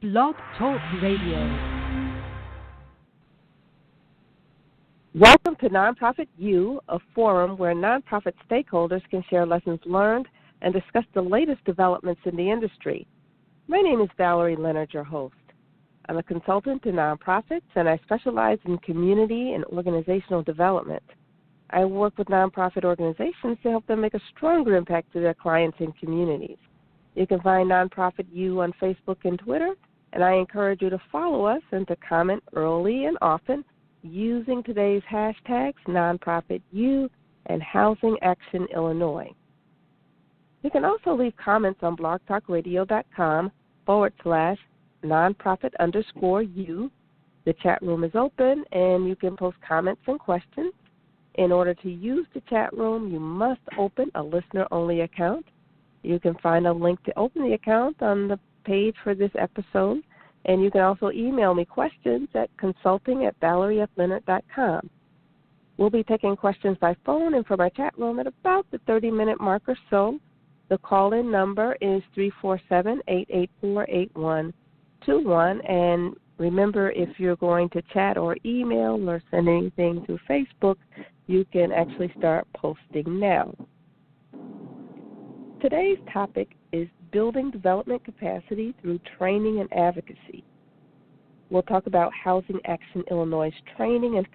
Blog Talk Radio. Welcome to Nonprofit U, a forum where nonprofit stakeholders can share lessons learned and discuss the latest developments in the industry. My name is Valerie, Leonard, your host. I'm a consultant to nonprofits, and I specialize in community and organizational development. I work with nonprofit organizations to help them make a stronger impact to their clients and communities. You can find Nonprofit U on Facebook and Twitter, and I encourage you to follow us and to comment early and often using today's hashtags NonprofitU and Housing Action Illinois. You can also leave comments on blogtalkradio.com/nonprofit_U. The chat room is open, and you can post comments and questions. In order to use the chat room, you must open a listener-only account. You can find a link to open the account on the page for this episode, and you can also email me questions at consulting@valeriefleonard.com. We'll be taking questions by phone and from our chat room at about the 30-minute mark or so. The call-in number is 347-884-8121, and remember, if you're going to chat or email or send anything through Facebook, you can actually start posting now. Today's topic is building development capacity through training and advocacy. We'll talk about Housing Action Illinois' training and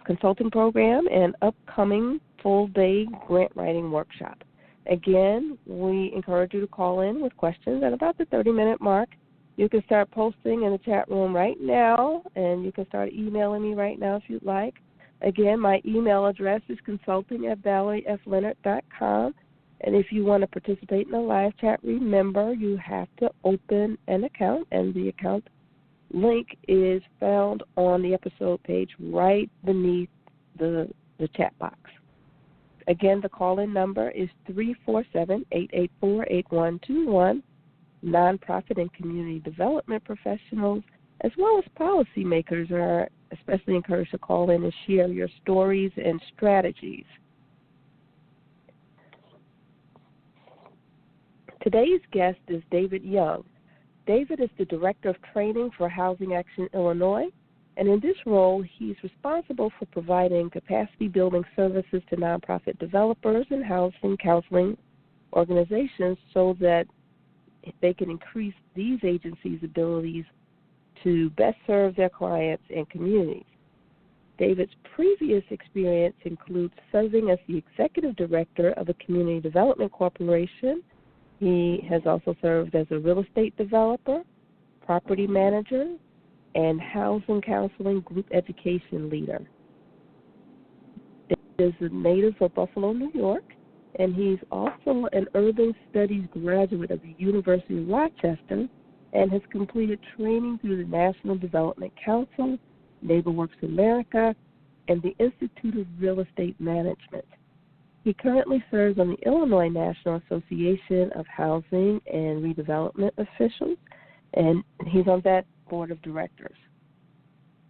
consulting program and upcoming full-day grant writing workshop. Again, we encourage you to call in with questions at about the 30-minute mark. You can start posting in the chat room right now, and you can start emailing me right now if you'd like. Again, my email address is consulting@valeriefleonard.com. And if you want to participate in the live chat, remember you have to open an account, and the account link is found on the episode page right beneath the chat box. Again, the call-in number is 347-884-8121. Nonprofit and community development professionals, as well as policymakers, are especially encouraged to call in and share your stories and strategies. Today's guest is David Young. David is the Director of Training for Housing Action Illinois, and in this role, he's responsible for providing capacity-building services to nonprofit developers and housing counseling organizations so that they can increase these agencies' abilities to best serve their clients and communities. David's previous experience includes serving as the Executive Director of a Community Development Corporation. He has also served as a real estate developer, property manager, and housing counseling group education leader. David is a native of Buffalo, New York, and he's also an urban studies graduate of the University of Rochester and has completed training through the National Development Council, NeighborWorks America, and the Institute of Real Estate Management. He currently serves on the Illinois National Association of Housing and Redevelopment Officials, and he's on that board of directors.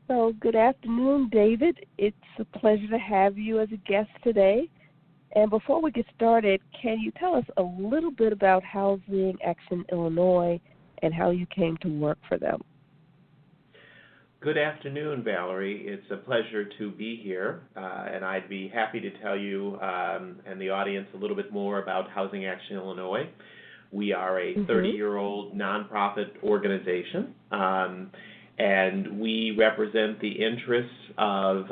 So good afternoon, David. It's a pleasure to have you as a guest today. And before we get started, can you tell us a little bit about Housing Action Illinois and how you came to work for them? Good afternoon, Valerie. It's a pleasure to be here, and I'd be happy to tell you and the audience a little bit more about Housing Action Illinois. We are a 30-year-old nonprofit organization, and we represent the interests of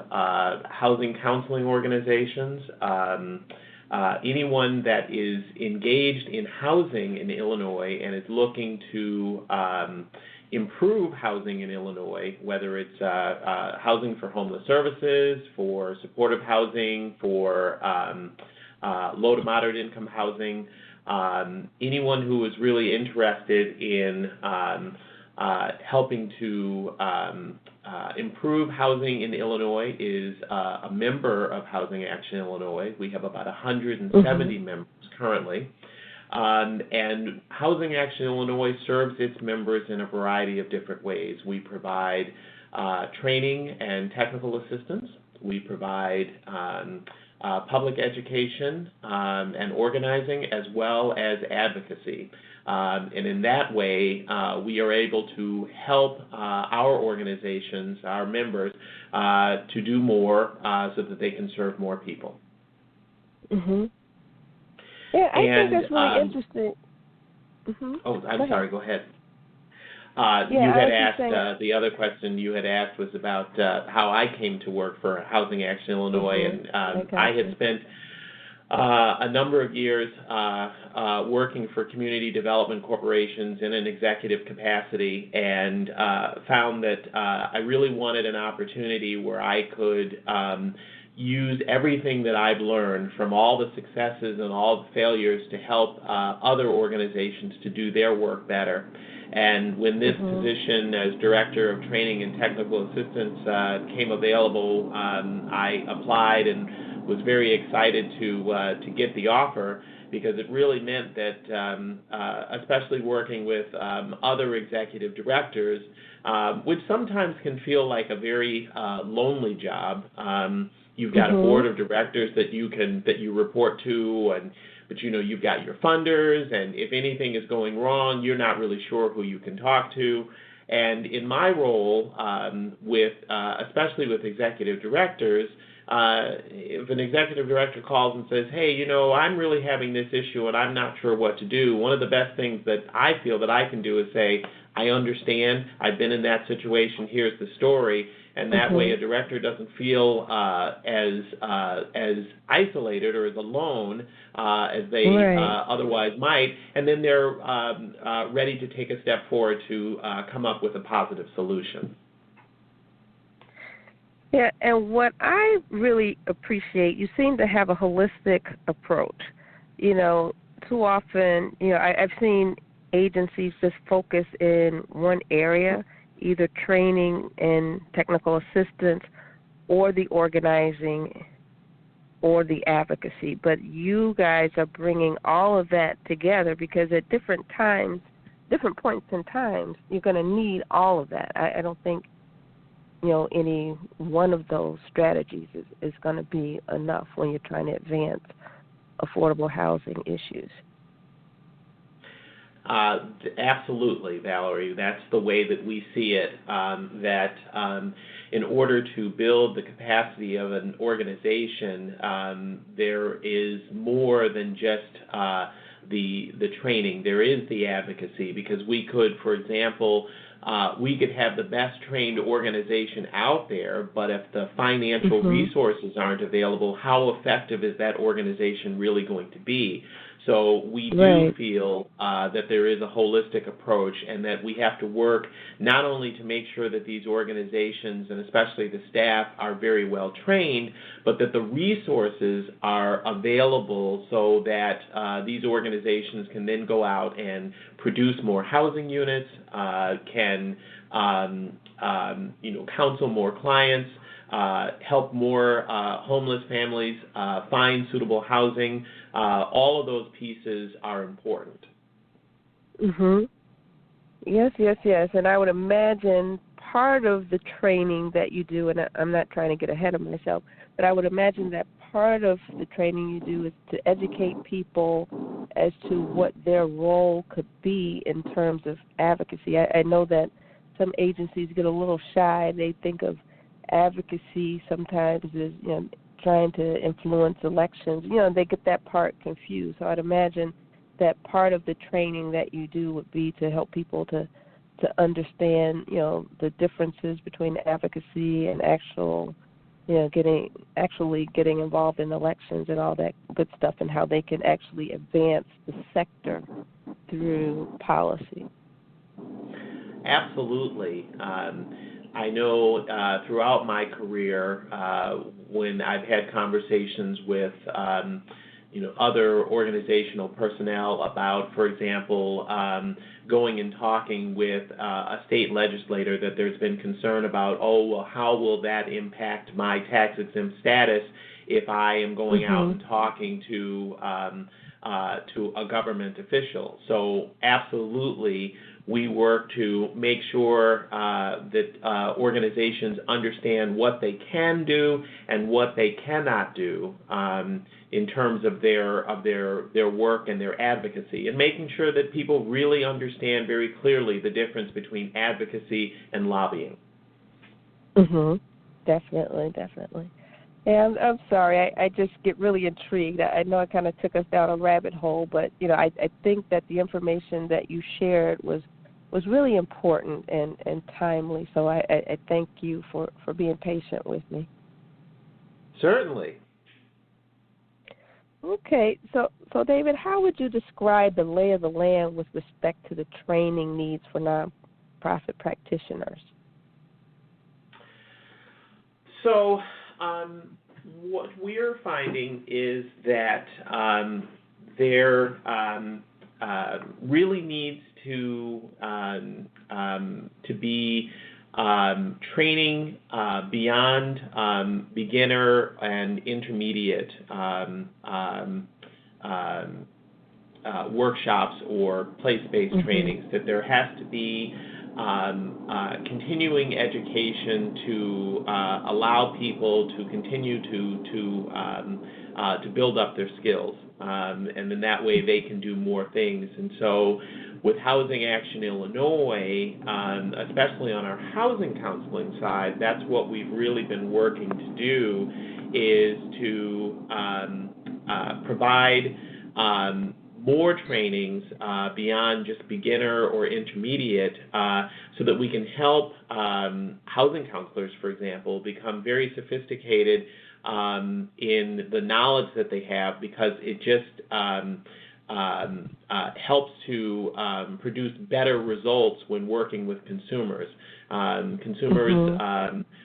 housing counseling organizations, anyone that is engaged in housing in Illinois and is looking to improve housing in Illinois, whether it's housing for homeless services, for supportive housing, for low to moderate income housing. Anyone who is really interested in helping to improve housing in Illinois is a member of Housing Action Illinois. We have about 170 members currently. And Housing Action Illinois serves its members in a variety of different ways. We provide training and technical assistance. We provide public education and organizing, as well as advocacy. And in that way, we are able to help our organizations, our members, to do more so that they can serve more people. Mhm. Yeah, I think that's really interesting. Mhm. Oh, I'm sorry. Go ahead. Yeah, you had I was asked, the other question you had asked was about how I came to work for Housing Action Illinois, and I had spent a number of years working for community development corporations in an executive capacity, and found that I really wanted an opportunity where I could use everything that I've learned from all the successes and all the failures to help other organizations to do their work better. And when this position as Director of Training and Technical Assistance came available, I applied and was very excited to get the offer, because it really meant that, especially working with other executive directors, which sometimes can feel like a very lonely job. You've got a board of directors that you report to, but you've got your funders, and if anything is going wrong, you're not really sure who you can talk to. And in my role, especially with executive directors, if an executive director calls and says, hey, I'm really having this issue and I'm not sure what to do, one of the best things that I feel that I can do is say, I understand, I've been in that situation, here's the story. And that way a director doesn't feel as isolated or as alone as they otherwise might, and then they're ready to take a step forward to come up with a positive solution. Yeah, and what I really appreciate, you seem to have a holistic approach. Too often, I've seen agencies just focus in one area, either training and technical assistance or the organizing or the advocacy. But you guys are bringing all of that together, because at different times, different points in time, you're going to need all of that. I don't think, any one of those strategies is going to be enough when you're trying to advance affordable housing issues. Absolutely, Valerie. That's the way that we see it, that in order to build the capacity of an organization, there is more than just the training. There is the advocacy, because we could, for example, we could have the best trained organization out there, but if the financial resources aren't available, how effective is that organization really going to be? So we do feel that there is a holistic approach, and that we have to work not only to make sure that these organizations, and especially the staff, are very well trained, but that the resources are available so that these organizations can then go out and produce more housing units, can counsel more clients, help more homeless families find suitable housing. All of those pieces are important. Yes. And I would imagine part of the training that you do, and I'm not trying to get ahead of myself, but I would imagine that part of the training you do is to educate people as to what their role could be in terms of advocacy. I know that some agencies get a little shy. They think of advocacy sometimes as trying to influence elections. They get that part confused. So I'd imagine that part of the training that you do would be to help people to understand the differences between advocacy and getting involved in elections and all that good stuff, and how they can actually advance the sector through policy. Absolutely. I know throughout my career, when I've had conversations with other organizational personnel about, for example, going and talking with a state legislator, that there's been concern about, how will that impact my tax-exempt status if I am going out and talking to to a government official. So absolutely, we work to make sure that organizations understand what they can do and what they cannot do in terms of their work and their advocacy, and making sure that people really understand very clearly the difference between advocacy and lobbying. Definitely. And I'm sorry, I just get really intrigued. I know I kind of took us down a rabbit hole, but I think that the information that you shared was really important and timely. So I thank you for being patient with me. Certainly. Okay, so David, how would you describe the lay of the land with respect to the training needs for nonprofit practitioners? So what we're finding is that there really needs to be training beyond beginner and intermediate workshops or place-based trainings, that there has to be continuing education to allow people to continue to build up their skills, and in that way they can do more things. And so with Housing Action Illinois, especially on our housing counseling side, that's what we've really been working to do, is to provide more trainings beyond just beginner or intermediate, so that we can help housing counselors, for example, become very sophisticated in the knowledge that they have, because it just helps to produce better results when working with consumers. Consumers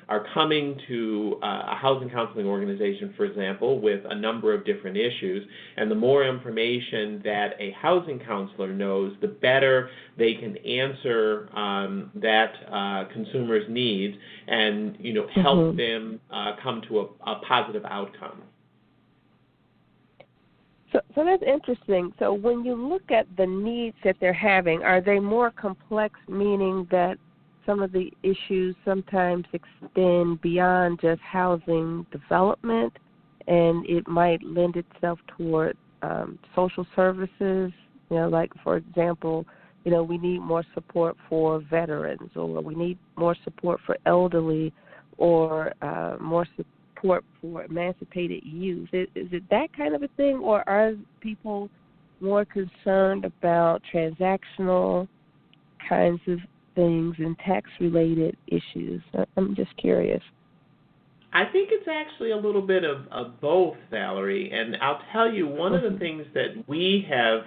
are coming to a housing counseling organization, for example, with a number of different issues, and the more information that a housing counselor knows, the better they can answer that consumer's needs and help them come to a positive outcome. So that's interesting. So when you look at the needs that they're having, are they more complex, meaning that some of the issues sometimes extend beyond just housing development, and it might lend itself toward social services? Like, for example, we need more support for veterans, or we need more support for elderly, or more support for emancipated youth. Is it that kind of a thing, or are people more concerned about transactional kinds of things and tax-related issues? I'm just curious. I think it's actually a little bit of both, Valerie, and I'll tell you, one of the things that we have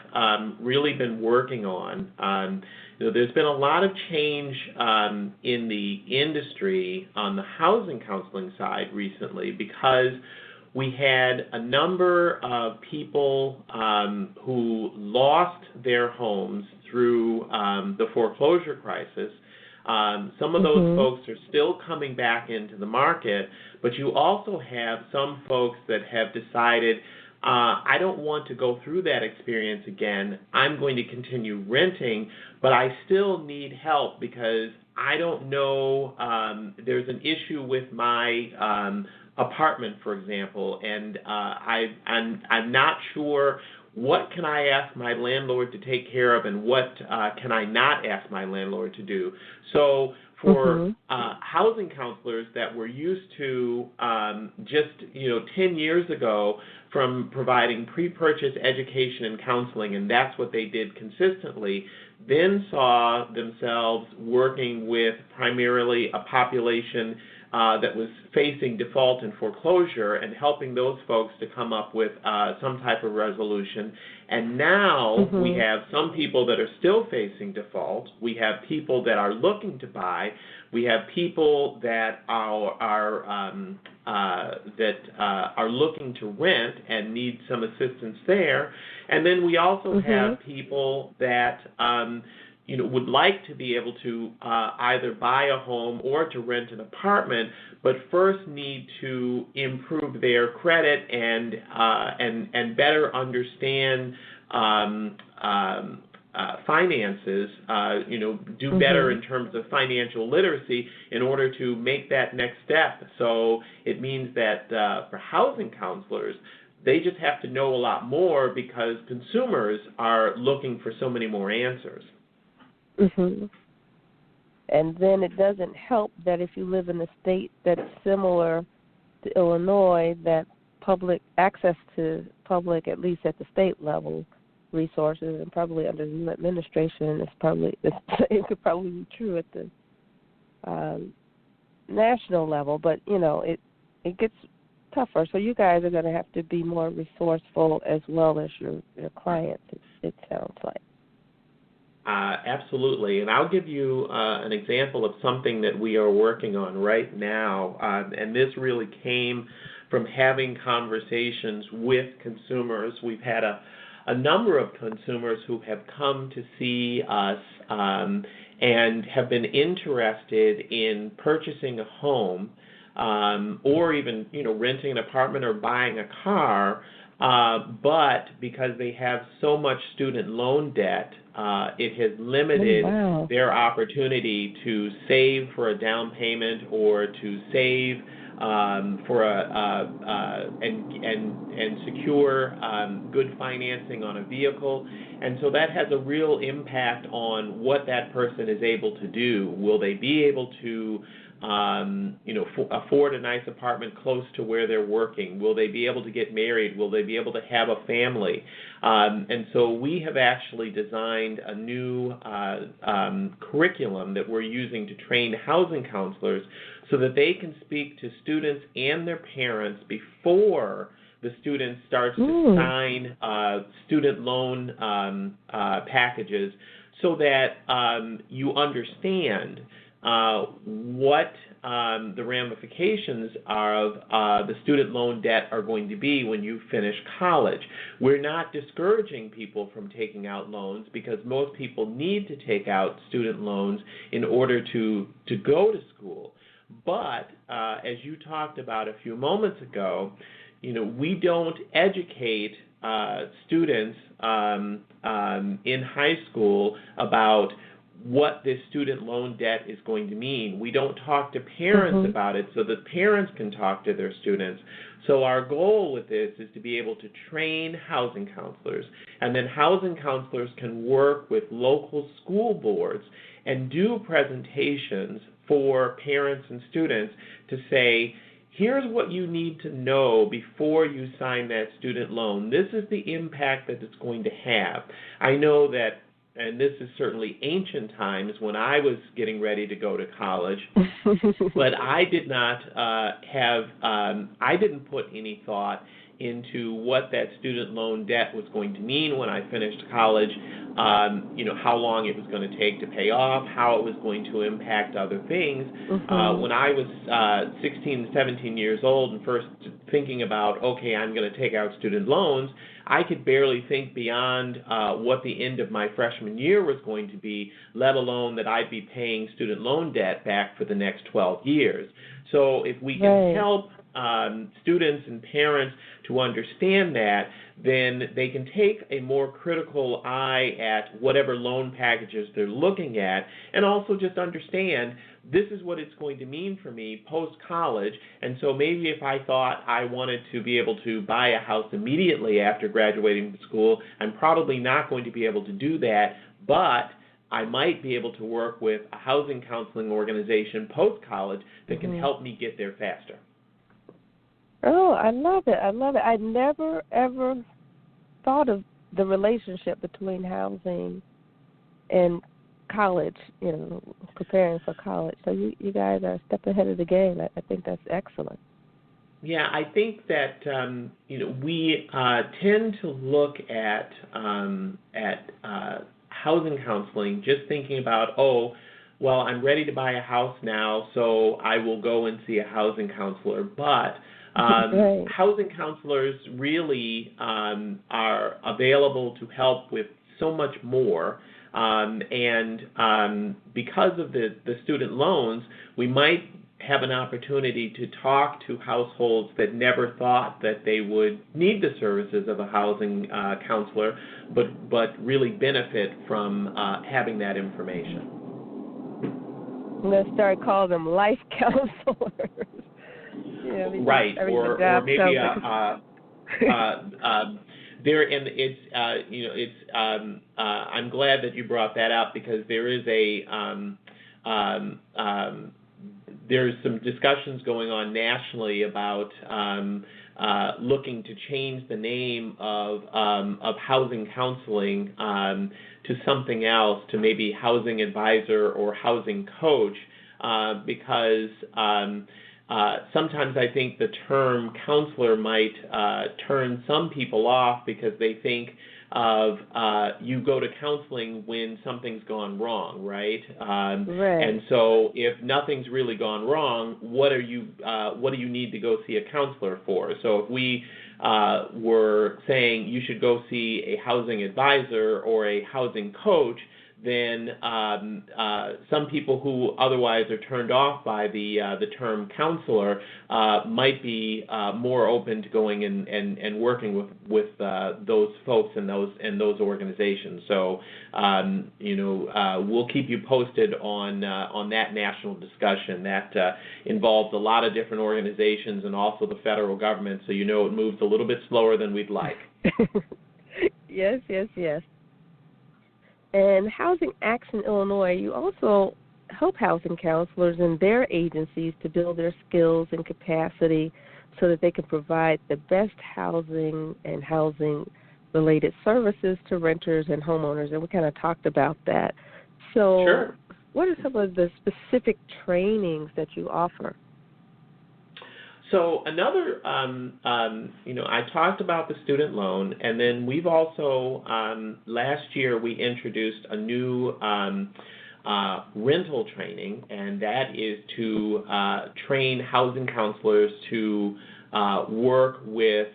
really been working on, there's been a lot of change in the industry on the housing counseling side recently, because we had a number of people who lost their homes through the foreclosure crisis. Some of those folks are still coming back into the market, but you also have some folks that have decided, I don't want to go through that experience again. I'm going to continue renting, but I still need help because I don't know, there's an issue with my apartment, for example, and I'm not sure what can I ask my landlord to take care of and what can I not ask my landlord to do. So for housing counselors that were used to just 10 years ago from providing pre-purchase education and counseling, and that's what they did consistently, then saw themselves working with primarily a population that was facing default and foreclosure, and helping those folks to come up with some type of resolution. And now we have some people that are still facing default. We have people that are looking to buy. We have people that are looking to rent and need some assistance there. And then we also have people that would like to be able to either buy a home or to rent an apartment, but first need to improve their credit and better understand finances, do better in terms of financial literacy in order to make that next step. So it means that for housing counselors, they just have to know a lot more because consumers are looking for so many more answers. Mm-hmm. And then it doesn't help that if you live in a state that's similar to Illinois, that public access to public, at least at the state level, resources, and probably under new administration, it could probably be true at the national level. But it gets tougher. So you guys are going to have to be more resourceful as well as your clients. It sounds like. Absolutely, and I'll give you an example of something that we are working on right now, and this really came from having conversations with consumers. We've had a number of consumers who have come to see us and have been interested in purchasing a home or even renting an apartment or buying a car, but because they have so much student loan debt, it has limited their opportunity to save for a down payment or to save for and secure good financing on a vehicle. And so that has a real impact on what that person is able to do. Will they be able to afford a nice apartment close to where they're working? Will they be able to get married? Will they be able to have a family? And so we have actually designed a new curriculum that we're using to train housing counselors so that they can speak to students and their parents before the student starts to sign student loan packages so that you understand what the ramifications of the student loan debt are going to be when you finish college. We're not discouraging people from taking out loans because most people need to take out student loans in order to go to school. But as you talked about a few moments ago, we don't educate students in high school about what this student loan debt is going to mean. We don't talk to parents about it so that parents can talk to their students. So our goal with this is to be able to train housing counselors, and then housing counselors can work with local school boards and do presentations for parents and students to say, here's what you need to know before you sign that student loan. This is the impact that it's going to have. I know that, and this is certainly ancient times when I was getting ready to go to college, but I did not I didn't put any thought into what that student loan debt was going to mean when I finished college, how long it was going to take to pay off, how it was going to impact other things. When I was 16, 17 years old and first thinking about, okay, I'm going to take out student loans, I could barely think beyond what the end of my freshman year was going to be, let alone that I'd be paying student loan debt back for the next 12 years. So if we can help students and parents to understand that, then they can take a more critical eye at whatever loan packages they're looking at, and also just understand this is what it's going to mean for me post-college. And so maybe if I thought I wanted to be able to buy a house immediately after graduating from school, I'm probably not going to be able to do that, but I might be able to work with a housing counseling organization post-college that can help me get there faster. Oh, I love it. I love it. I never, ever thought of the relationship between housing and college, preparing for college. So you guys are a step ahead of the game. I think that's excellent. Yeah, I think that, we tend to look at housing counseling just thinking about, well, I'm ready to buy a house now, so I will go and see a housing counselor. But housing counselors really are available to help with so much more. Because of the student loans, we might have an opportunity to talk to households that never thought that they would need the services of a housing counselor, but really benefit from having that information. I'm going to start calling them life counselors. Yeah, right, or maybe there, and it's I'm glad that you brought that up, because there is there's some discussions going on nationally about looking to change the name of housing counseling to something else, to maybe housing advisor or housing coach, because sometimes I think the term counselor might turn some people off, because they think of you go to counseling when something's gone wrong, right? Right. And so if nothing's really gone wrong, what do you need to go see a counselor for? So if we were saying you should go see a housing advisor or a housing coach, then some people who otherwise are turned off by the term counselor might be more open to going and working with those folks and those organizations. So we'll keep you posted on that national discussion that involves a lot of different organizations and also the federal government. So it moves a little bit slower than we'd like. Yes. And Housing Action Illinois, you also help housing counselors and their agencies to build their skills and capacity so that they can provide the best housing and housing-related services to renters and homeowners, and we kind of talked about that. So Sure. What are some of the specific trainings that you offer? So another, I talked about the student loan, and then we've also, last year we introduced a new rental training, and that is to train housing counselors to work with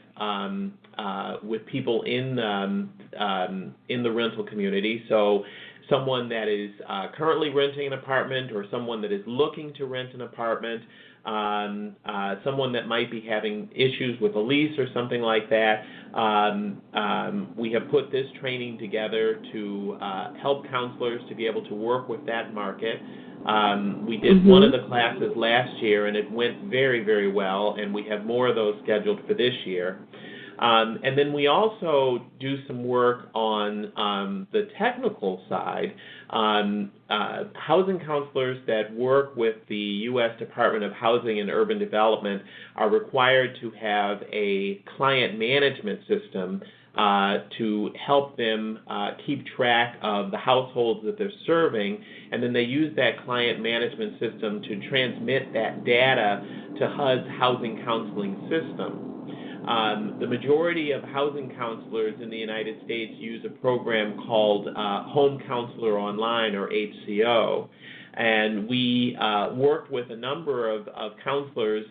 people in the rental community. So someone that is currently renting an apartment, or someone that is looking to rent an apartment, someone that might be having issues with a lease or something like that. We have put this training together to help counselors to be able to work with that market. We did one of the classes last year, and it went very, very well, and we have more of those scheduled for this year. And then we also do some work on the technical side. Housing counselors that work with the U.S. Department of Housing and Urban Development are required to have a client management system to help them keep track of the households that they're serving, and then they use that client management system to transmit that data to HUD's housing counseling system. The majority of housing counselors in the United States use a program called Home Counselor Online, or HCO. And we worked with a number of counselors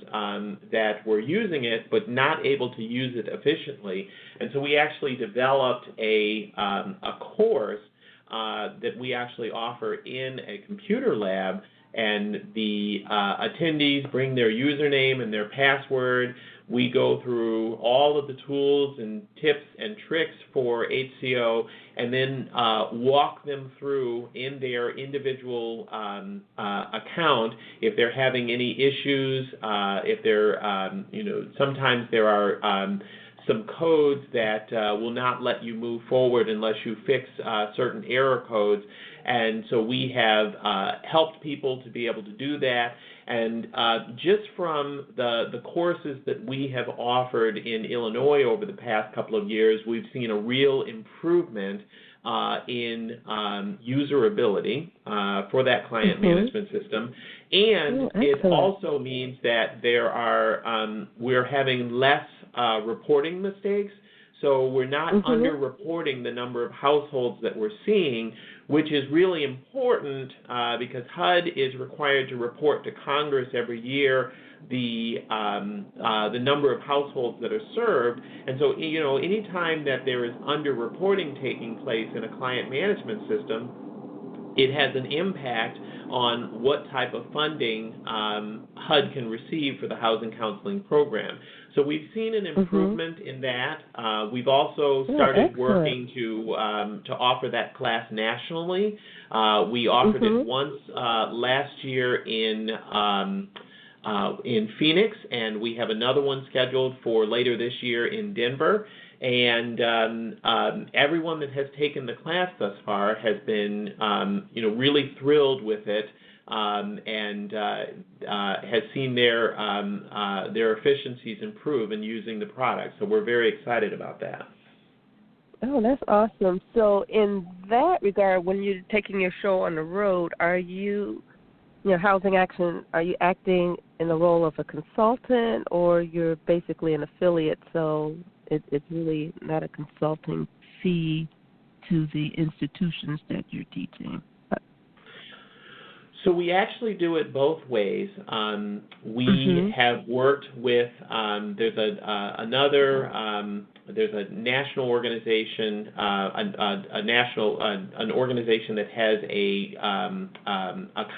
that were using it but not able to use it efficiently. And so we actually developed a course that we actually offer in a computer lab, and the attendees bring their username and their password. We go through all of the tools and tips and tricks for HCO, and then walk them through in their individual account if they're having any issues, if they're, sometimes there are some codes that will not let you move forward unless you fix certain error codes. And so we have helped people to be able to do that. And just from the courses that we have offered in Illinois over the past couple of years, we've seen a real improvement in userability for that client management system. And it also means that there are we're having less reporting mistakes. So we're not under-reporting the number of households that we're seeing. which is really important because HUD is required to report to Congress every year the number of households that are served. And so, anytime that there is underreporting taking place in a client management system, it has an impact on what type of funding HUD can receive for the housing counseling program. So we've seen an improvement in that. We've also started working to offer that class nationally. We offered it once last year in Phoenix, and we have another one scheduled for later this year in Denver. And everyone that has taken the class thus far has been, really thrilled with it, and has seen their efficiencies improve in using the product. So we're very excited about that. Oh, that's awesome. So in that regard, when you're taking your show on the road, are you, Housing Action, are you acting in the role of a consultant, or you're basically an affiliate, so it's really not a consulting fee to the institutions that you're teaching? So we actually do it both ways. We have worked with there's a national organization, an organization that has a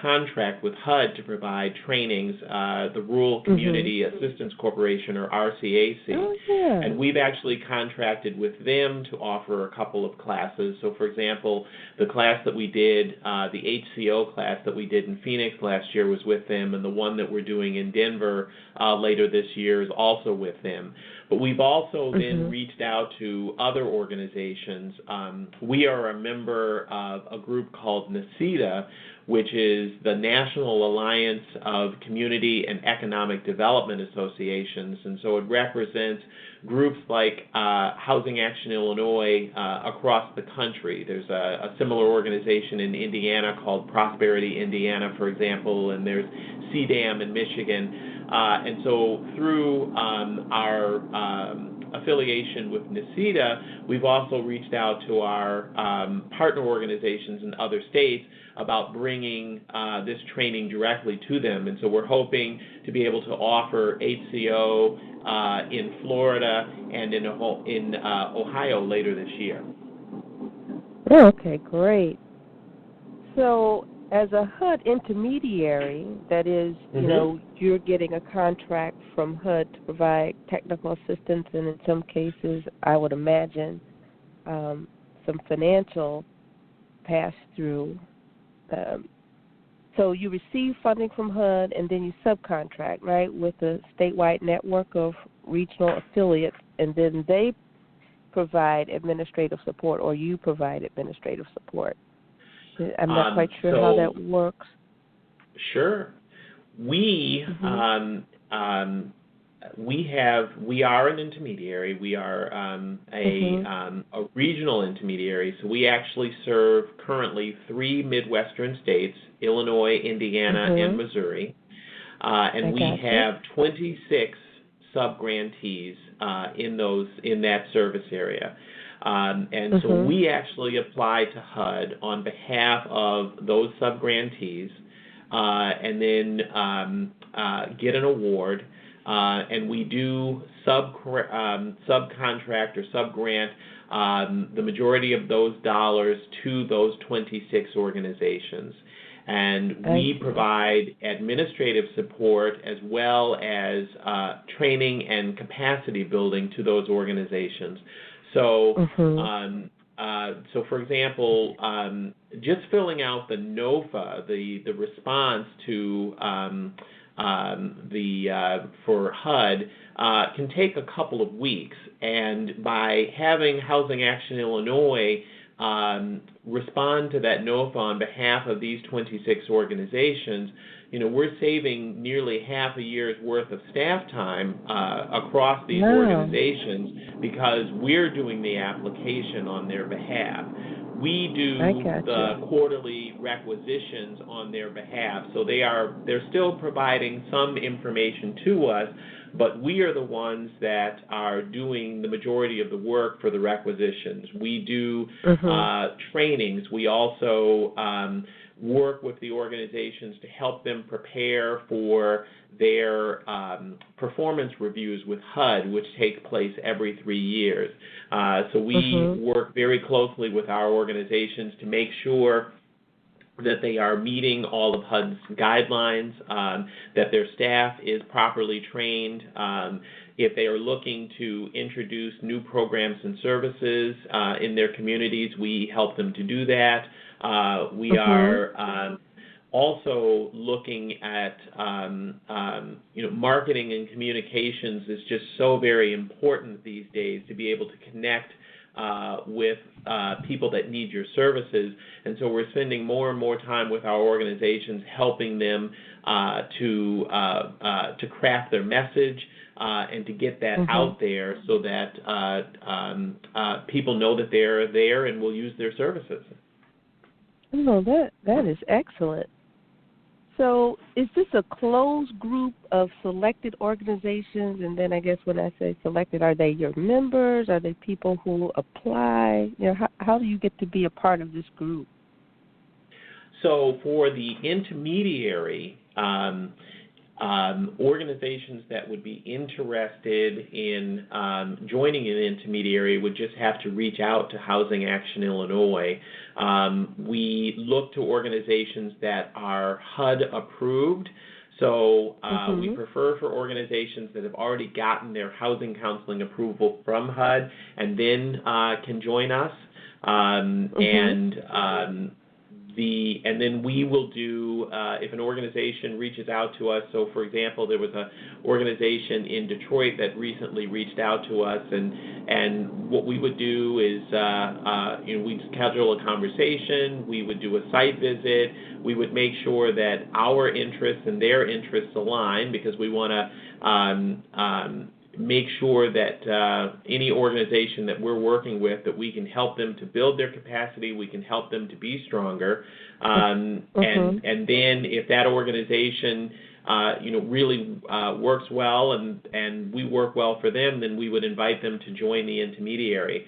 contract with HUD to provide trainings, the Rural Community Assistance Corporation, or RCAC. Oh, yeah. And we've actually contracted with them to offer a couple of classes. So, for example, the class that we did, the HCO class that we did in Phoenix last year was with them, and the one that we're doing in Denver later this year is also with them. But we've also then reached out to other organizations. We are a member of a group called NACEDA, which is the National Alliance of Community and Economic Development Associations. And so it represents groups like Housing Action Illinois across the country. There's a similar organization in Indiana called Prosperity Indiana, for example, and there's CDAM in Michigan. And so through our affiliation with NACEDA, we've also reached out to our partner organizations in other states about bringing this training directly to them. And so we're hoping to be able to offer HCO in Florida and in Ohio later this year. Okay, great. So as a HUD intermediary, that is, you're getting a contract from HUD to provide technical assistance, and in some cases, I would imagine, some financial pass-through. So you receive funding from HUD, and then you subcontract, right, with a statewide network of regional affiliates, and then they provide administrative support, or you provide administrative support. I'm not quite sure how that works. Sure. We are an intermediary. We are a regional intermediary. So we actually serve currently 3 Midwestern states: Illinois, Indiana, and Missouri. And we have 26 sub-grantees in that service area. And so we actually apply to HUD on behalf of those sub-grantees and then get an award. And we do subcontract or sub-grant the majority of those dollars to those 26 organizations. And we provide administrative support as well as training and capacity building to those organizations. So, so for example, just filling out the NOFA, the response to for HUD can take a couple of weeks, and by having Housing Action Illinois respond to that NOFA on behalf of these 26 organizations, we're saving nearly half a year's worth of staff time across these organizations because we're doing the application on their behalf. We do the quarterly requisitions on their behalf. So they're still providing some information to us, but we are the ones that are doing the majority of the work for the requisitions. We do trainings. We also work with the organizations to help them prepare for their performance reviews with HUD, which take place every 3 years. So we work very closely with our organizations to make sure that they are meeting all of HUD's guidelines, that their staff is properly trained. If they are looking to introduce new programs and services in their communities, we help them to do that. We are also looking at, marketing and communications is just so very important these days to be able to connect with people that need your services. And so we're spending more and more time with our organizations helping them to craft their message and to get that out there so that people know that they're there and will use their services. Oh, that is excellent. So is this a closed group of selected organizations? And then I guess when I say selected, are they your members? Are they people who apply? How do you get to be a part of this group? So for the intermediary, organizations that would be interested in joining an intermediary would just have to reach out to Housing Action Illinois. We look to organizations that are HUD approved. So we prefer for organizations that have already gotten their housing counseling approval from HUD and then can join us. And then we will do, if an organization reaches out to us, so for example, there was an organization in Detroit that recently reached out to us, and what we would do is, we'd schedule a conversation, we would do a site visit, we would make sure that our interests and their interests align, because we want to make sure that any organization that we're working with, that we can help them to build their capacity, we can help them to be stronger, and then if that organization really works well and we work well for them, then we would invite them to join the intermediary.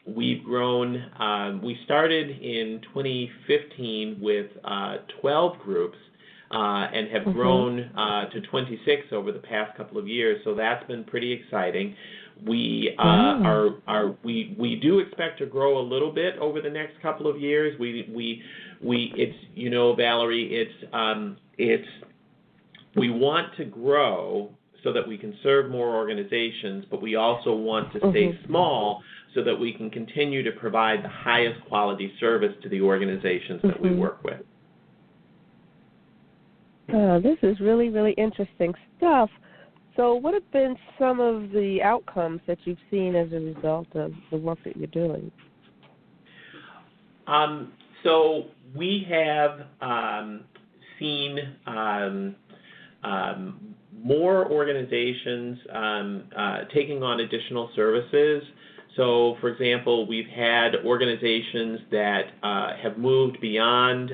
We've grown. We started in 2015 with 12 groups. And have grown to 26 over the past couple of years, so that's been pretty exciting. We we do expect to grow a little bit over the next couple of years. It's Valerie, it's we want to grow so that we can serve more organizations, but we also want to stay small so that we can continue to provide the highest quality service to the organizations that we work with. This is really, really interesting stuff. So what have been some of the outcomes that you've seen as a result of the work that you're doing? So we have seen more organizations taking on additional services. So, for example, we've had organizations that have moved beyond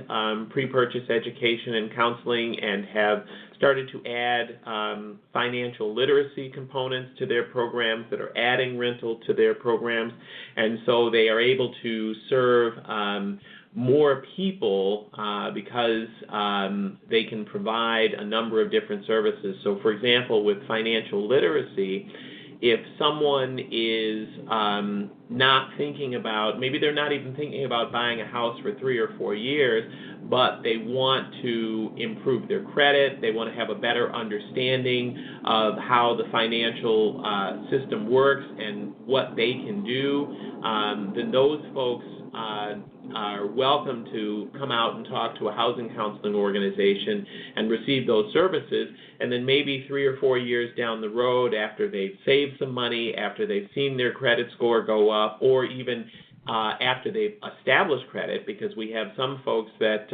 pre-purchase education and counseling and have started to add financial literacy components to their programs, that are adding rental to their programs, and so they are able to serve more people because they can provide a number of different services. So, for example, with financial literacy, if someone is not thinking about, maybe they're not even thinking about buying a house for 3 or 4 years, but they want to improve their credit, they want to have a better understanding of how the financial system works and what they can do, then those folks are welcome to come out and talk to a housing counseling organization and receive those services. And then maybe 3 or 4 years down the road, after they've saved some money, after they've seen their credit score go up, or even after they've established credit, because we have some folks that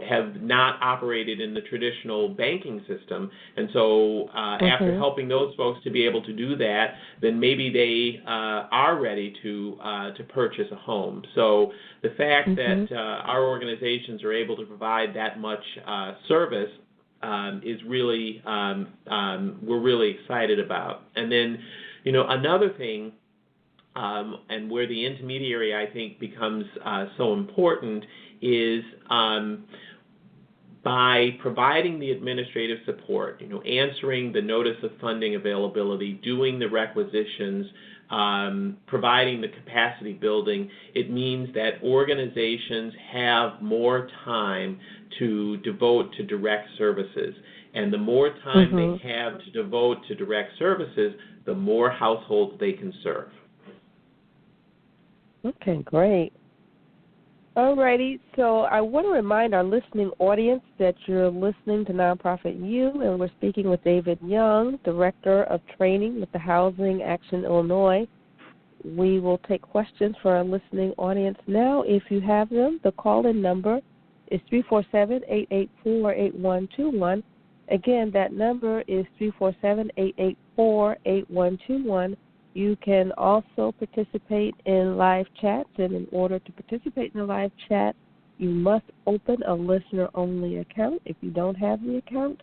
have not operated in the traditional banking system, and so after helping those folks to be able to do that, then maybe they are ready to purchase a home. So the fact that our organizations are able to provide that much service is really we're really excited about. And then another thing. And where the intermediary, I think, becomes so important is by providing the administrative support, answering the notice of funding availability, doing the requisitions, providing the capacity building. It means that organizations have more time to devote to direct services. And the more time they have to devote to direct services, the more households they can serve. Okay, great. All righty, so I want to remind our listening audience that you're listening to Nonprofit U, and we're speaking with David Young, Director of Training with the Housing Action Illinois. We will take questions for our listening audience now. If you have them, the call-in number is 347-884-8121. Again, that number is 347-884-8121. You can also participate in live chats, and in order to participate in the live chat, you must open a listener-only account. If you don't have the account,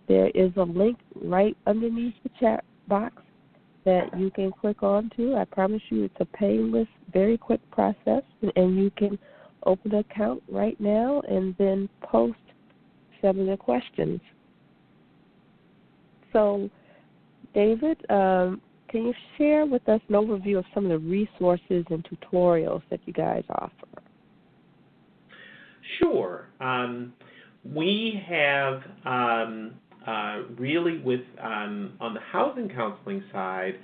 there is a link right underneath the chat box that you can click on to. I promise you it's a painless, very quick process, and you can open an account right now and then post some of the questions. So, David, can you share with us an overview of some of the resources and tutorials that you guys offer? Sure. We have really on the housing counseling side,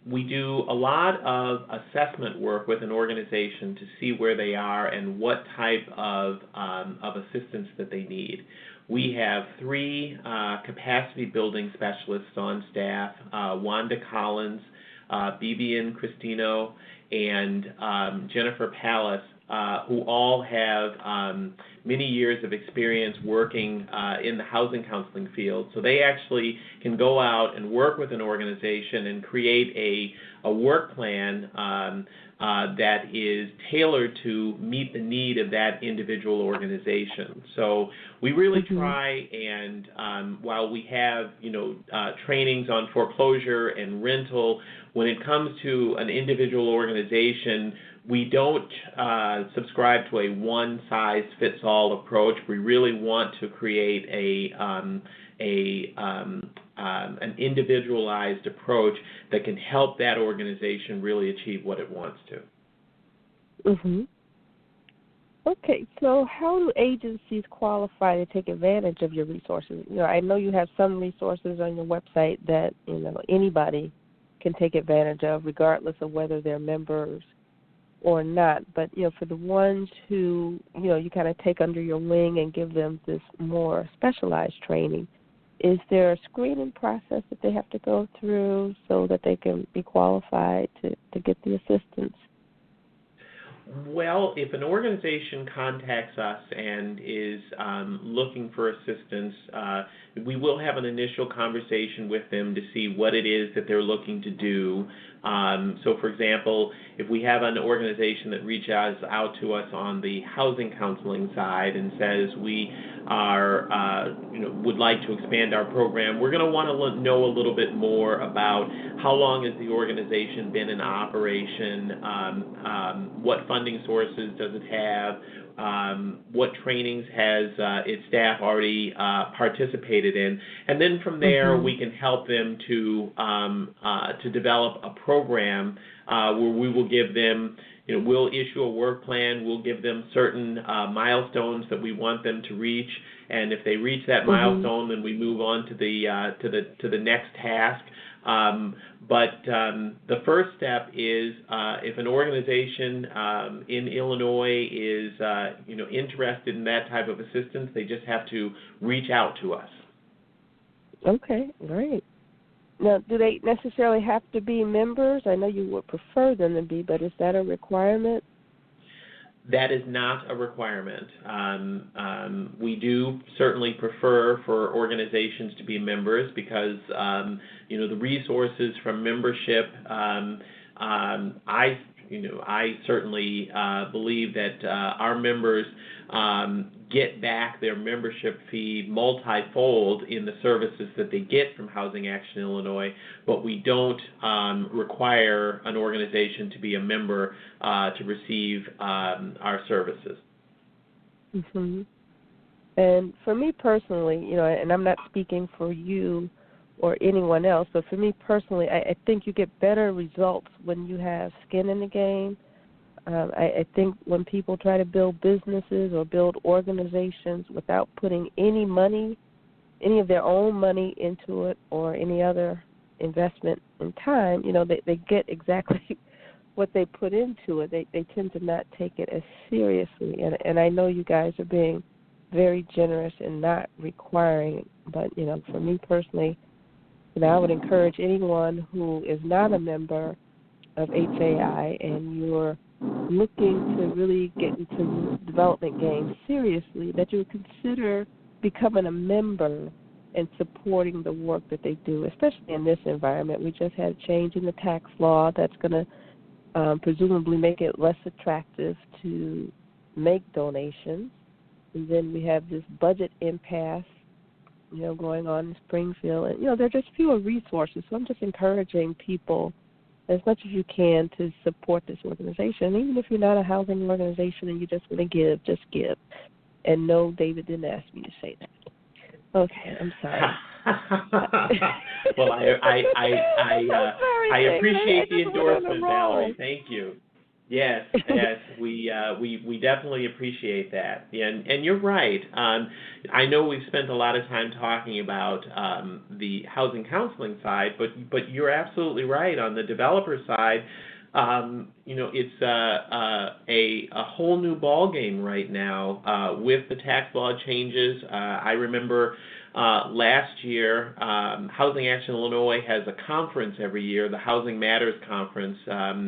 we do a lot of assessment work with an organization to see where they are and what type of assistance that they need. We have 3 capacity building specialists on staff, Wanda Collins, Bibian Cristino, and Jennifer Pallas, who all have many years of experience working in the housing counseling field. So they actually can go out and work with an organization and create a work plan that is tailored to meet the need of that individual organization. So we really try and while we have trainings on foreclosure and rental, when it comes to an individual organization, we don't subscribe to a one-size-fits-all approach. We really want to create an individualized approach that can help that organization really achieve what it wants to. Okay, so how do agencies qualify to take advantage of your resources? I know you have some resources on your website that anybody can take advantage of, regardless of whether they're members or not. But for the ones who you kind of take under your wing and give them this more specialized training, is there a screening process that they have to go through so that they can be qualified to get the assistance? Well, if an organization contacts us and is looking for assistance, we will have an initial conversation with them to see what it is that they're looking to do. So, for example, if we have an organization that reaches out to us on the housing counseling side and says we are, would like to expand our program, we're going to want to know a little bit more about how long has the organization been in operation, what funding sources does it have, what trainings has its staff already participated in, and then from there we can help them to develop a program where we will give them, we'll issue a work plan, we'll give them certain milestones that we want them to reach, and if they reach that milestone, then we move on to the next task. But the first step is if an organization in Illinois is interested in that type of assistance, they just have to reach out to us. Okay, great. Now, do they necessarily have to be members? I know you would prefer them to be, but is that a requirement? That is not a requirement. We do certainly prefer for organizations to be members because, the resources from membership, I certainly believe that our members get back their membership fee multifold in the services that they get from Housing Action Illinois, but we don't require an organization to be a member to receive our services. Mm-hmm. And for me personally, and I'm not speaking for you or anyone else, but for me personally, I think you get better results when you have skin in the game. I think when people try to build businesses or build organizations without putting any of their own money into it or any other investment in time, they get exactly what they put into it. They tend to not take it as seriously. And I know you guys are being very generous and not requiring, but, for me personally, I would encourage anyone who is not a member of HAI and you're looking to really get into development game seriously, that you would consider becoming a member and supporting the work that they do, especially in this environment. We just had a change in the tax law that's going to presumably make it less attractive to make donations. And then we have this budget impasse, going on in Springfield. And, there are just fewer resources. So I'm just encouraging people as much as you can to support this organization. Even if you're not a housing organization and you just want to give, just give. And no, David didn't ask me to say that. Okay, I'm sorry. Well, I appreciate the endorsement, Valerie. Thank you. Yes, we definitely appreciate that. And you're right. I know we've spent a lot of time talking about the housing counseling side, but you're absolutely right. On the developer side, it's a whole new ballgame right now with the tax law changes. I remember last year, Housing Action Illinois has a conference every year, the Housing Matters Conference,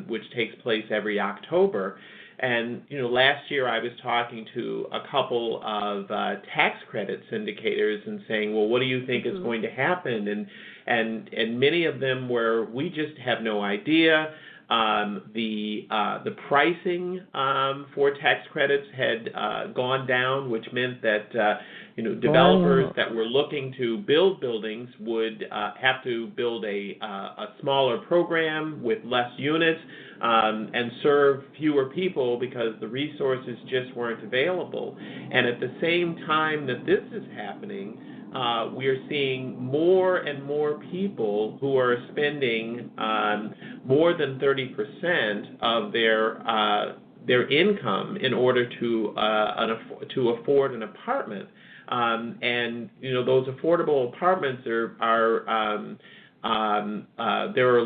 which takes place every October. And, last year I was talking to a couple of tax credit syndicators and saying, well, what do you think is going to happen? And many of them were, we just have no idea. The pricing for tax credits had gone down, which meant that developers that were looking to build buildings would have to build a smaller program with less units and serve fewer people because the resources just weren't available. And at the same time that this is happening, we are seeing more and more people who are spending more than 30% of their income in order to afford an apartment. And those affordable apartments there are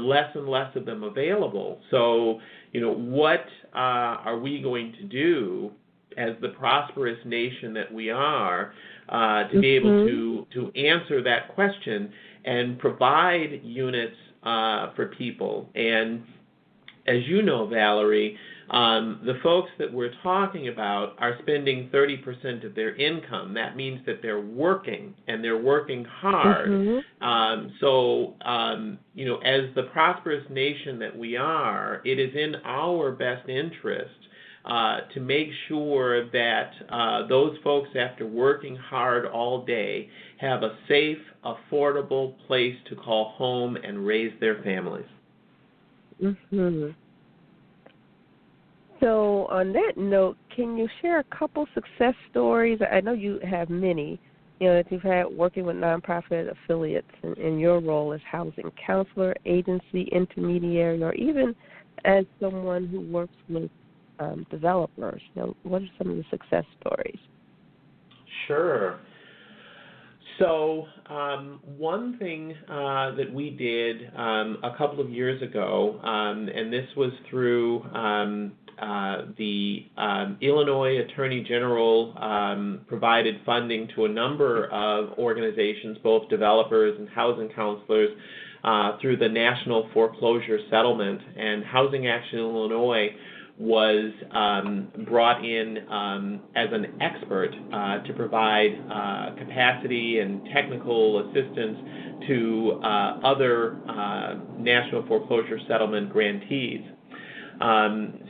less and less of them available. So what are we going to do as the prosperous nation that we are to be able to answer that question and provide units for people? And as you know, Valerie, the folks that we're talking about are spending 30% of their income. That means that they're working, and they're working hard. So, as the prosperous nation that we are, it is in our best interest to make sure that those folks, after working hard all day, have a safe, affordable place to call home and raise their families. So on that note, can you share a couple success stories? I know you have many, that you've had working with nonprofit affiliates in your role as housing counselor, agency, intermediary, or even as someone who works with developers. What are some of the success stories? Sure. So one thing that we did a couple of years ago, and this was through the Illinois Attorney General provided funding to a number of organizations, both developers and housing counselors, through the National Foreclosure Settlement, and Housing Action Illinois was brought in as an expert to provide capacity and technical assistance to other National Foreclosure Settlement grantees.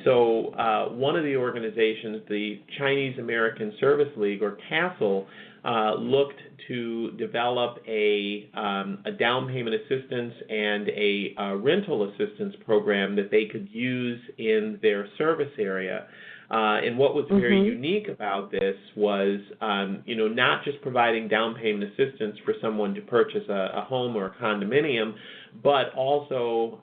So one of the organizations, the Chinese American Service League, or CASL, looked to develop a down payment assistance and a rental assistance program that they could use in their service area. And what was very unique about this was, not just providing down payment assistance for someone to purchase a home or a condominium, but also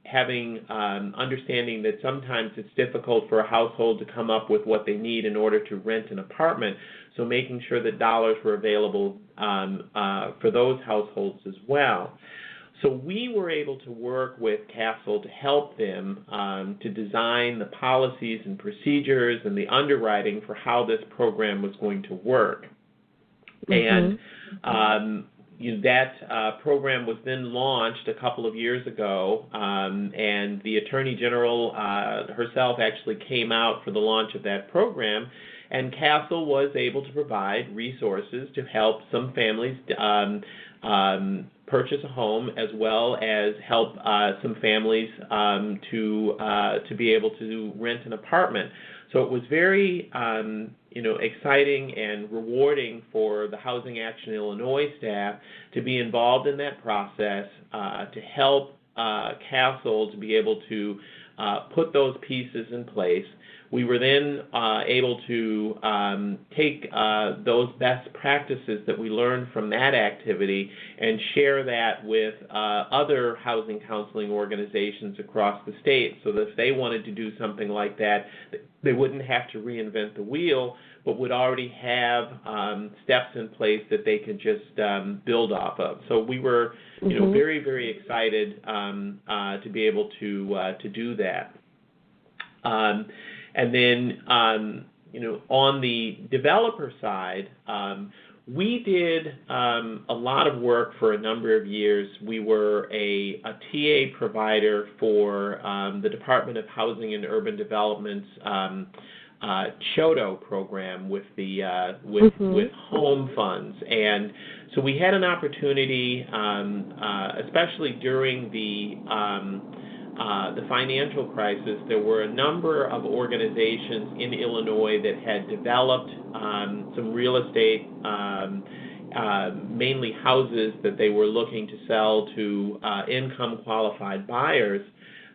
having understanding that sometimes it's difficult for a household to come up with what they need in order to rent an apartment. So making sure that dollars were available for those households as well. So we were able to work with CASL to help them to design the policies and procedures and the underwriting for how this program was going to work. And that program was then launched a couple of years ago, and the Attorney General herself actually came out for the launch of that program. And CASL was able to provide resources to help some families purchase a home, as well as help some families to be able to rent an apartment. So it was very exciting and rewarding for the Housing Action Illinois staff to be involved in that process, to help CASL to be able to put those pieces in place. We were then able to take those best practices that we learned from that activity and share that with other housing counseling organizations across the state, so that if they wanted to do something like that, they wouldn't have to reinvent the wheel, but would already have steps in place that they could just build off of. So we were very, very excited to be able to do that. And then, on the developer side, we did a lot of work for a number of years. We were a TA provider for the Department of Housing and Urban Development's Chotto program with the with home funds, and so we had an opportunity, especially during the financial crisis. There were a number of organizations in Illinois that had developed some real estate, mainly houses that they were looking to sell to income-qualified buyers.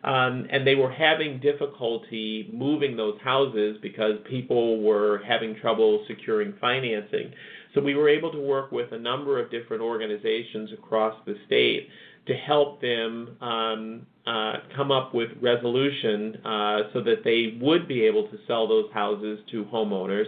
And they were having difficulty moving those houses because people were having trouble securing financing. So we were able to work with a number of different organizations across the state to help them come up with resolution so that they would be able to sell those houses to homeowners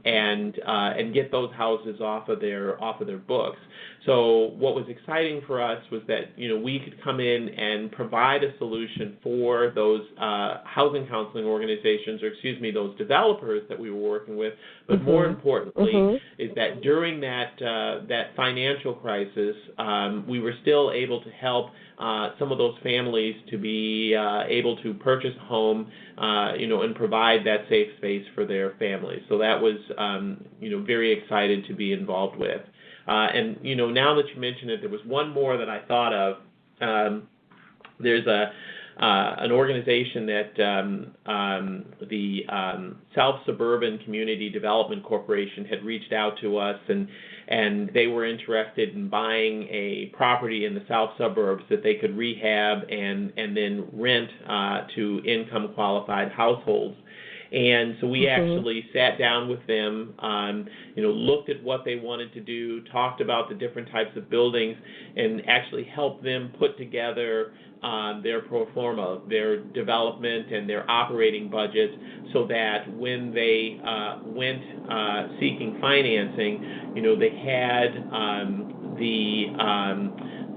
and get those houses off of their books. So what was exciting for us was that we could come in and provide a solution for those housing counseling organizations, or those developers that we were working with. But more importantly, is that during that financial crisis, we were still able to help some of those families to be able to purchase a home, and provide that safe space for their families. So that was, very excited to be involved with. And now that you mention it, there was one more that I thought of. There's an organization that the South Suburban Community Development Corporation had reached out to us, and they were interested in buying a property in the south suburbs that they could rehab and then rent to income-qualified households. And so we actually sat down with them, looked at what they wanted to do, talked about the different types of buildings, and actually helped them put together their pro forma, their development and their operating budget, so that when they went seeking financing, they had the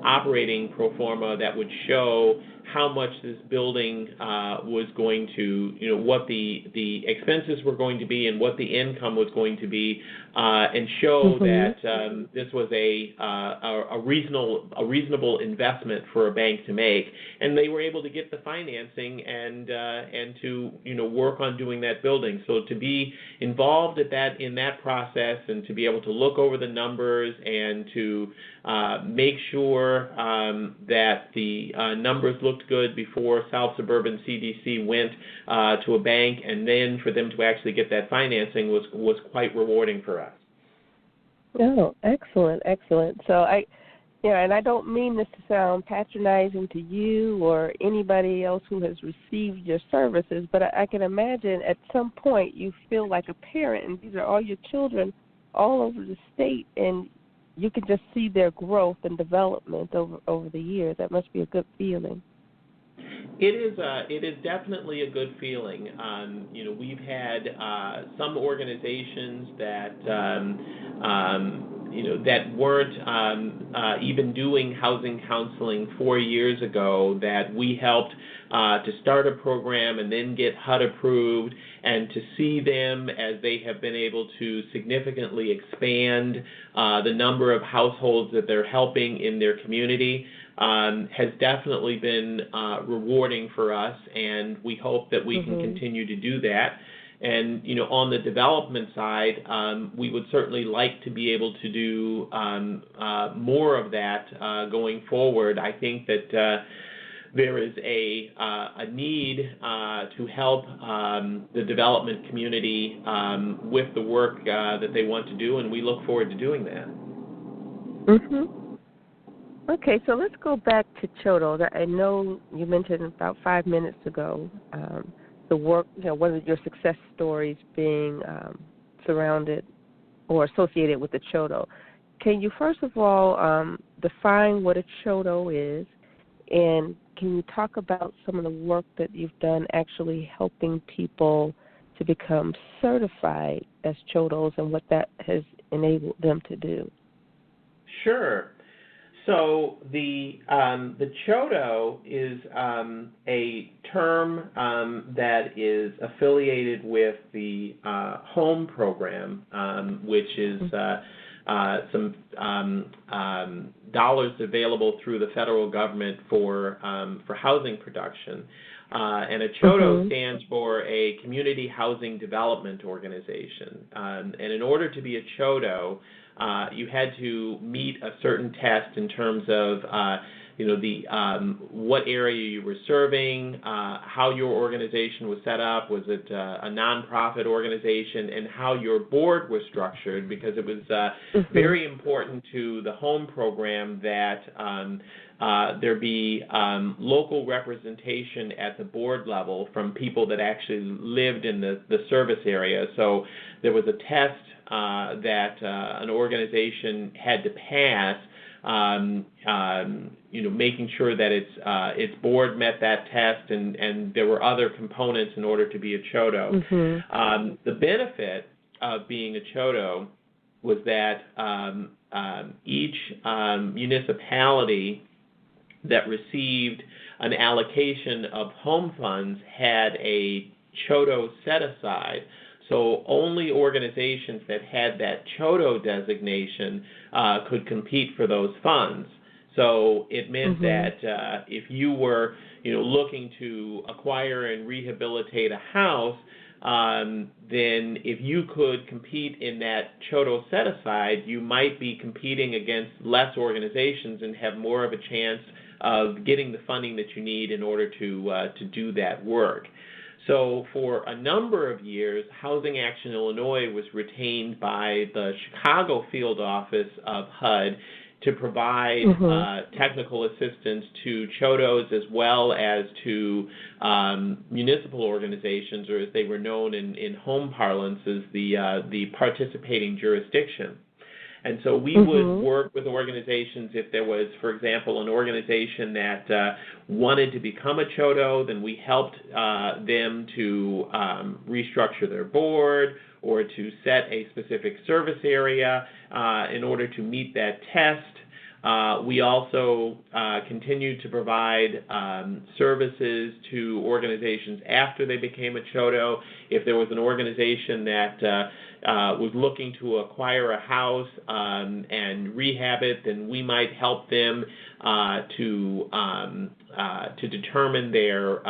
operating pro forma that would show how much this building was going to, what the expenses were going to be and what the income was going to be, and show that this was a reasonable investment for a bank to make. And they were able to get the financing and to work on doing that building. So to be involved in that process and to be able to look over the numbers and to make sure that the numbers looked good before South Suburban CDC went to a bank, and then for them to actually get that financing was quite rewarding for us. Oh, excellent. So and I don't mean this to sound patronizing to you or anybody else who has received your services, but I can imagine at some point you feel like a parent, and these are all your children all over the state, and you can just see their growth and development over the years. That must be a good feeling. It is definitely a good feeling. We've had some organizations that that weren't even doing housing counseling 4 years ago that we helped to start a program and then get HUD approved, and to see them as they have been able to significantly expand the number of households that they're helping in their community has definitely been rewarding for us, and we hope that we can continue to do that. And, on the development side, we would certainly like to be able to do more of that going forward. I think that there is a need to help the development community with the work that they want to do, and we look forward to doing that. Okay, so let's go back to Chotto. I know you mentioned about 5 minutes ago the work, one of your success stories being surrounded or associated with the Chotto. Can you first of all define what a Chotto is, and can you talk about some of the work that you've done actually helping people to become certified as Chottos and what that has enabled them to do? Sure. So the Chotto is a term that is affiliated with the HOME program, which is some dollars available through the federal government for housing production. And a Chotto stands for a Community Housing Development Organization. And in order to be a Chotto, you had to meet a certain test in terms of what area you were serving, how your organization was set up, was it a nonprofit organization, and how your board was structured, because it was very important to the HOME program that there be local representation at the board level from people that actually lived in the service area. So there was a test that an organization had to pass, making sure that its board met that test, and there were other components in order to be a Chotto. The benefit of being a Chotto was that each municipality that received an allocation of home funds had a Chotto set aside. So only organizations that had that Chotto designation could compete for those funds. So it meant that if you were, looking to acquire and rehabilitate a house, then if you could compete in that Chotto set aside, you might be competing against less organizations and have more of a chance of getting the funding that you need in order to do that work. So for a number of years, Housing Action Illinois was retained by the Chicago field office of HUD to provide technical assistance to Chottos as well as to municipal organizations, or as they were known in home parlance as the participating jurisdiction. And so we would work with organizations if there was, for example, an organization that wanted to become a Chotto, then we helped them to restructure their board or to set a specific service area in order to meet that test. We also continued to provide services to organizations after they became a Chotto. If there was an organization that was looking to acquire a house and rehab it, then we might help them to determine their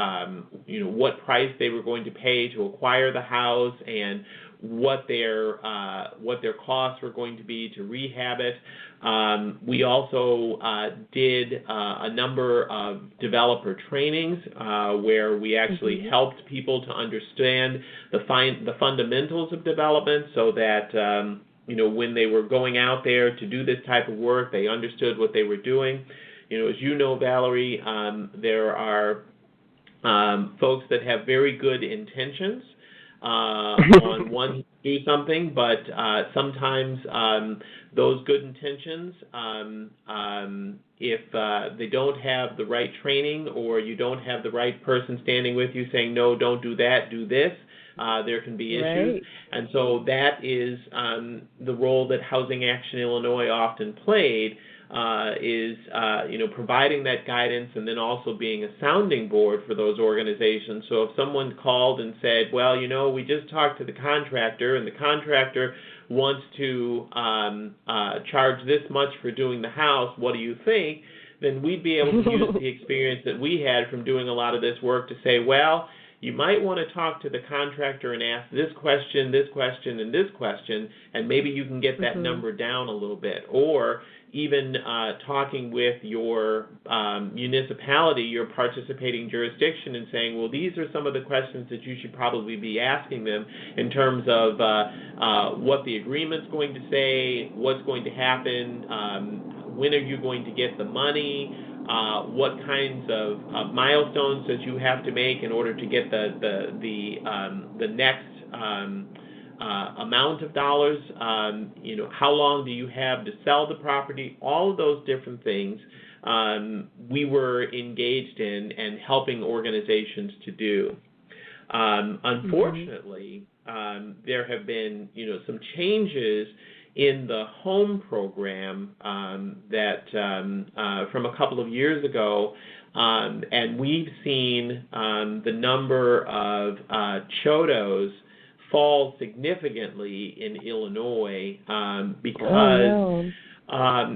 what price they were going to pay to acquire the house and what their costs were going to be to rehab it. We also did a number of developer trainings where we actually helped people to understand the fundamentals of development, so that when they were going out there to do this type of work, they understood what they were doing. As you know, Valerie, there are folks that have very good intentions on wanting to do something, but sometimes those good intentions, if they don't have the right training, or you don't have the right person standing with you saying, no, don't do that, do this, there can be issues. Right. And so that is the role that Housing Action Illinois often played, is providing that guidance, and then also being a sounding board for those organizations. So if someone called and said, well, we just talked to the contractor, and the contractor wants to charge this much for doing the house, what do you think? Then we'd be able to use the experience that we had from doing a lot of this work to say, well, you might want to talk to the contractor and ask this question, and this question, and maybe you can get that number down a little bit. Or even talking with your municipality, your participating jurisdiction, and saying, well, these are some of the questions that you should probably be asking them in terms of what the agreement's going to say, what's going to happen, when are you going to get the money, what kinds of milestones that you have to make in order to get the next amount of dollars, how long do you have to sell the property, all of those different things we were engaged in and helping organizations to do. Unfortunately, there have been some changes in the home program that from a couple of years ago, and we've seen the number of Chottos fall significantly in Illinois because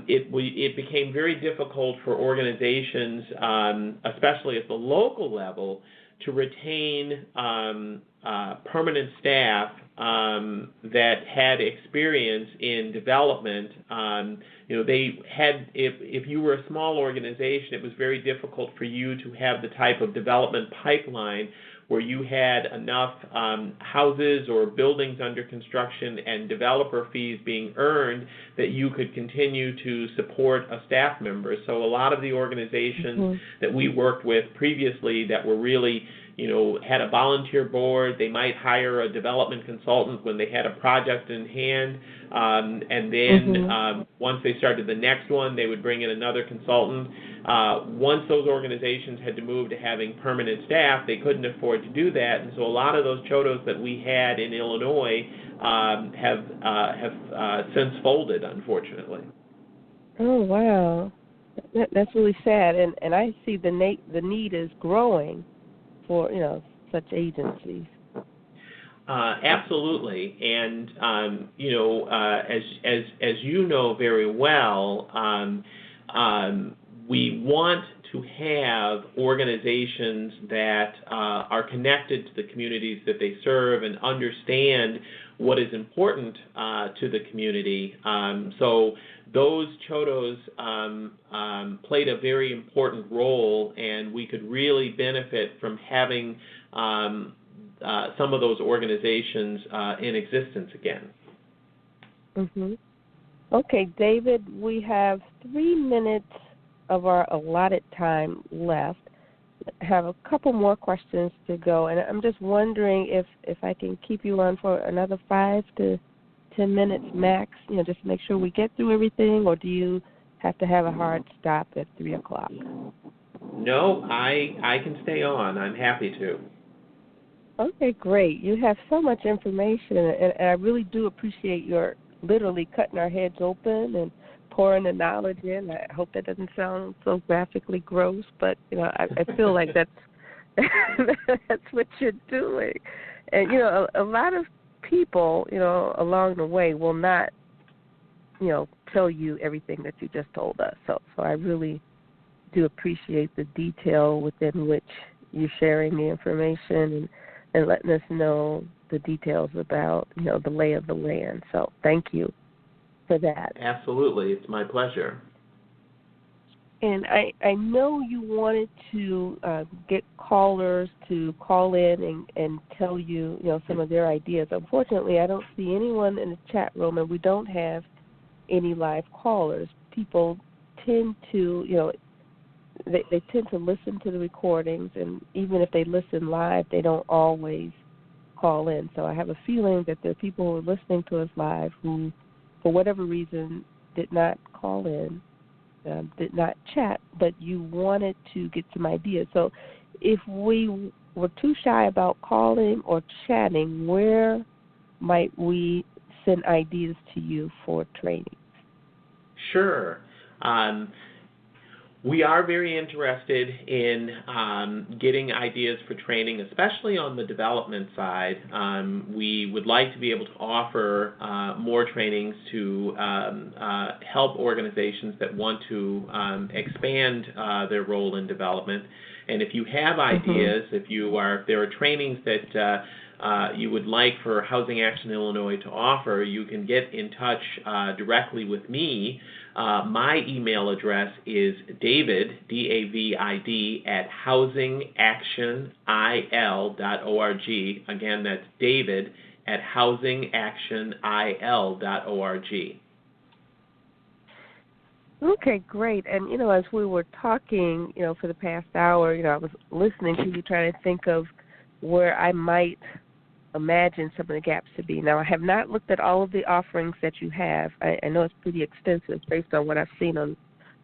it became very difficult for organizations, especially at the local level, to retain permanent staff that had experience in development. They had, if you were a small organization, it was very difficult for you to have the type of development pipeline where you had enough houses or buildings under construction and developer fees being earned that you could continue to support a staff member. So a lot of the organizations that we worked with previously that were really had a volunteer board, they might hire a development consultant when they had a project in hand, and then once they started the next one, they would bring in another consultant. Once those organizations had to move to having permanent staff, they couldn't afford to do that, and so a lot of those Chottos that we had in Illinois have since folded, unfortunately. Oh, wow. That's really sad, and I see the need is growing for such agencies. Absolutely, and as you know very well, we want to have organizations that are connected to the communities that they serve and understand what is important to the community. So those Chottos played a very important role, and we could really benefit from having some of those organizations in existence again. Okay, David, we have 3 minutes of our allotted time left. I have a couple more questions to go, and I'm just wondering if I can keep you on for another 5 to 10 minutes max, just to make sure we get through everything, or do you have to have a hard stop at 3 o'clock? No, I can stay on. I'm happy to. Okay, great. You have so much information, and I really do appreciate your literally cutting our heads open and pouring the knowledge in. I hope that doesn't sound so graphically gross, but I feel like that's that's what you're doing. And a lot of people, along the way will not, tell you everything that you just told us. So I really do appreciate the detail within which you're sharing the information and letting us know the details about, the lay of the land. So thank you for that. Absolutely. It's my pleasure. And I know you wanted to get callers to call in and tell you, some of their ideas. Unfortunately, I don't see anyone in the chat room, and we don't have any live callers. People tend to, they tend to listen to the recordings, and even if they listen live, they don't always call in. So I have a feeling that there are people who are listening to us live who, for whatever reason, did not call in, did not chat, but you wanted to get some ideas. So if we were too shy about calling or chatting, where might we send ideas to you for training? Sure. We are very interested in getting ideas for training, especially on the development side. We would like to be able to offer more trainings to help organizations that want to expand their role in development. And if you have ideas, if there are trainings that you would like for Housing Action Illinois to offer, you can get in touch directly with me. My email address is David, D-A-V-I-D, at housingactionil.org. Again, that's David at housingactionil.org. Okay, great. And, as we were talking, for the past hour, I was listening to you trying to think of where I might imagine some of the gaps to be. Now, I have not looked at all of the offerings that you have. I know it's pretty extensive based on what I've seen on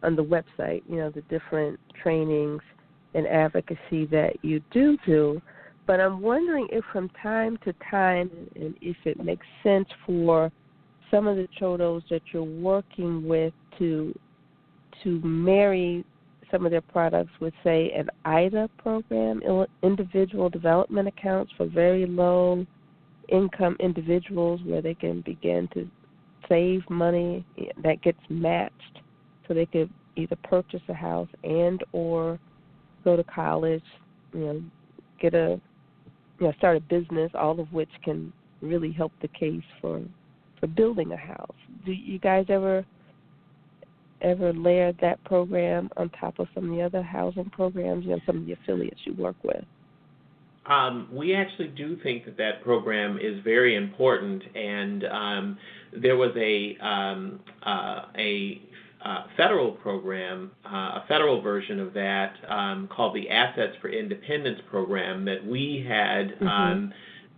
the website, the different trainings and advocacy that you do. But I'm wondering if from time to time, and if it makes sense for some of the Chottos that you're working with to marry some of their products with, say, an IDA program, individual development accounts for very low income individuals, where they can begin to save money that gets matched so they could either purchase a house and or go to college, get start a business, all of which can really help the case for building a house. Do you guys ever layered that program on top of some of the other housing programs, some of the affiliates you work with? We actually do think that program is very important, and there was a federal program, a federal version of that called the Assets for Independence program that we had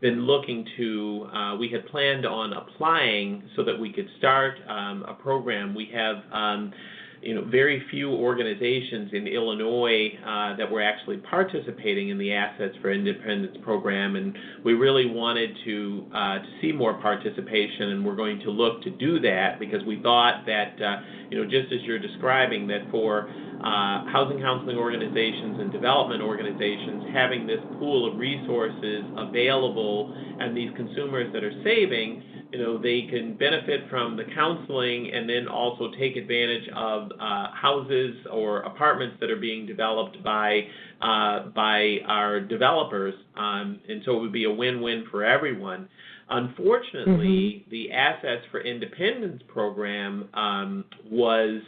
been looking to, we had planned on applying so that we could start a program. We have, very few organizations in Illinois that were actually participating in the Assets for Independence program, and we really wanted to see more participation, and we're going to look to do that because we thought that, just as you're describing, that for housing counseling organizations and development organizations, having this pool of resources available and these consumers that are saving, they can benefit from the counseling and then also take advantage of houses or apartments that are being developed by our developers, and so it would be a win-win for everyone. Unfortunately, the Assets for Independence program was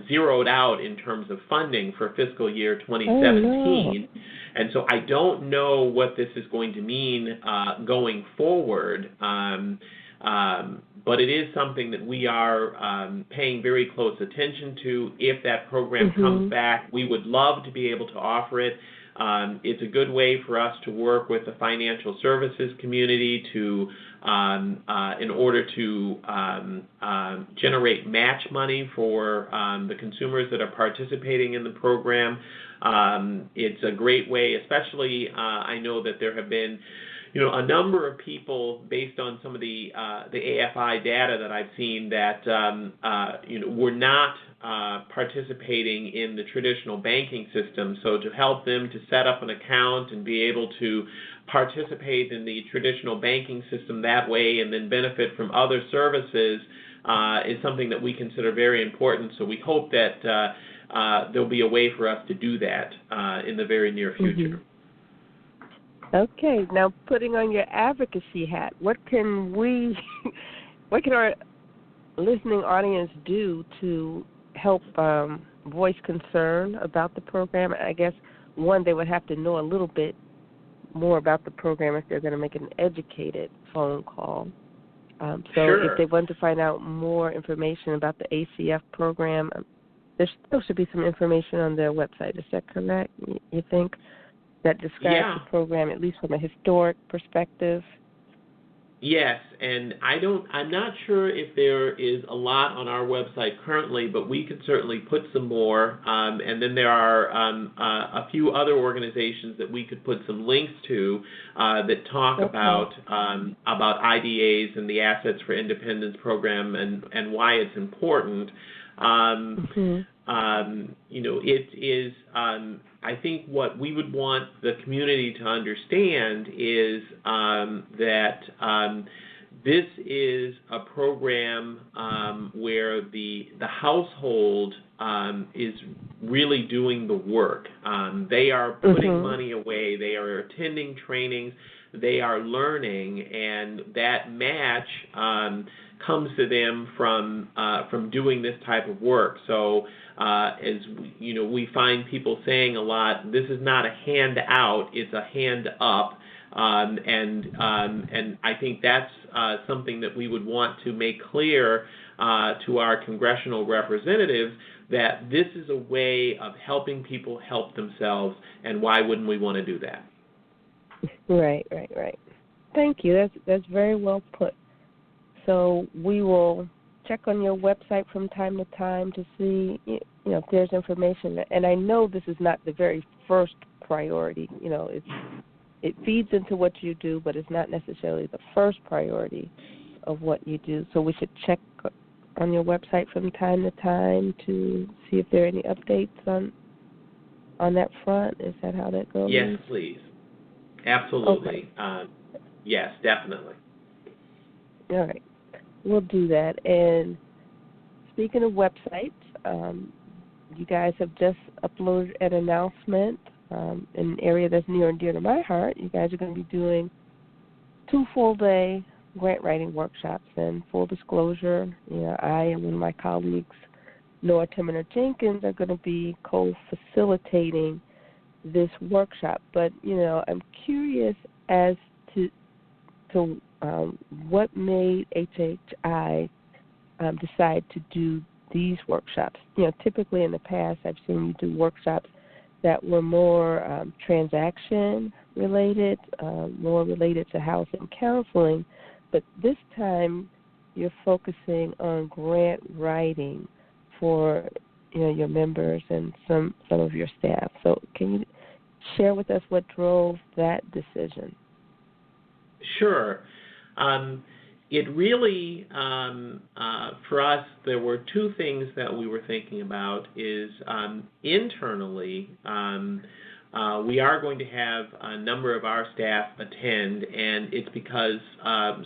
zeroed out in terms of funding for fiscal year 2017. And so I don't know what this is going to mean going forward, but it is something that we are paying very close attention to. If that program comes back, we would love to be able to offer it. It's a good way for us to work with the financial services community to, in order to generate match money for the consumers that are participating in the program. It's a great way, especially I know that there have been a number of people, based on some of the AFI data that I've seen, that were not participating in the traditional banking system. So to help them to set up an account and be able to participate in the traditional banking system that way and then benefit from other services is something that we consider very important. So we hope that there'll be a way for us to do that in the very near future. Mm-hmm. Okay, now putting on your advocacy hat, what can our listening audience do to help voice concern about the program? I guess, one, they would have to know a little bit more about the program if they're going to make an educated phone call. If they want to find out more information about the ACF program, there still should be some information on their website. Is that correct, you think, that describes the program, at least from a historic perspective? Yes, and I'm not sure if there is a lot on our website currently, but we could certainly put some more. And then there are a few other organizations that we could put some links to that talk about IDAs and the Assets for Independence program and why it's important. It is. I think what we would want the community to understand is that this is a program where the household is really doing the work. They are putting money away. They are attending trainings. They are learning, and that match comes to them from doing this type of work. So as we find people saying a lot, this is not a hand out, it's a hand up. And I think that's something that we would want to make clear to our congressional representatives, that this is a way of helping people help themselves, and why wouldn't we want to do that? Right. Thank you. That's very well put. So we will check on your website from time to time to see, if there's information. And I know this is not the very first priority. It feeds into what you do, but it's not necessarily the first priority of what you do. So we should check on your website from time to time to see if there are any updates on that front. Is that how that goes? Yes, please. Absolutely. Okay. Yes, definitely. All right. We'll do that. And speaking of websites, you guys have just uploaded an announcement in an area that's near and dear to my heart. You guys are going to be doing 2 full-day grant writing workshops. And full disclosure, I and one of my colleagues, Noah Timmer Jenkins, are going to be co-facilitating this workshop. But, I'm curious as to what made HHI decide to do these workshops. Typically in the past I've seen you do workshops that were more transaction related, more related to housing counseling, but this time you're focusing on grant writing for your members and some of your staff. So can you share with us what drove that decision? Sure. It really, for us, there were 2 things that we were thinking about. Is internally, we are going to have a number of our staff attend, and it's because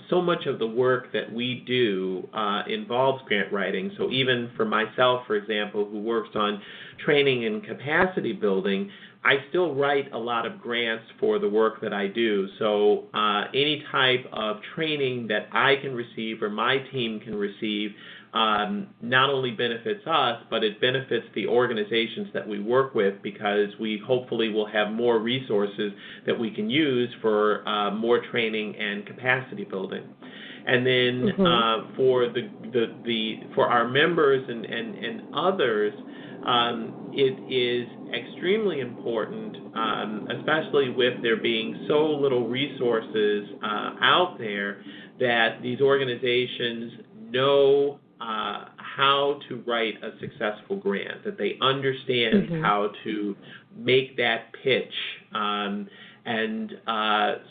so much of the work that we do involves grant writing. So even for myself, for example, who works on training and capacity building, I still write a lot of grants for the work that I do. So any type of training that I can receive or my team can receive not only benefits us, but it benefits the organizations that we work with, because we hopefully will have more resources that we can use for more training and capacity building. And then for our members and others, it is extremely important, especially with there being so little resources out there, that these organizations know how to write a successful grant, that they understand how to make that pitch, And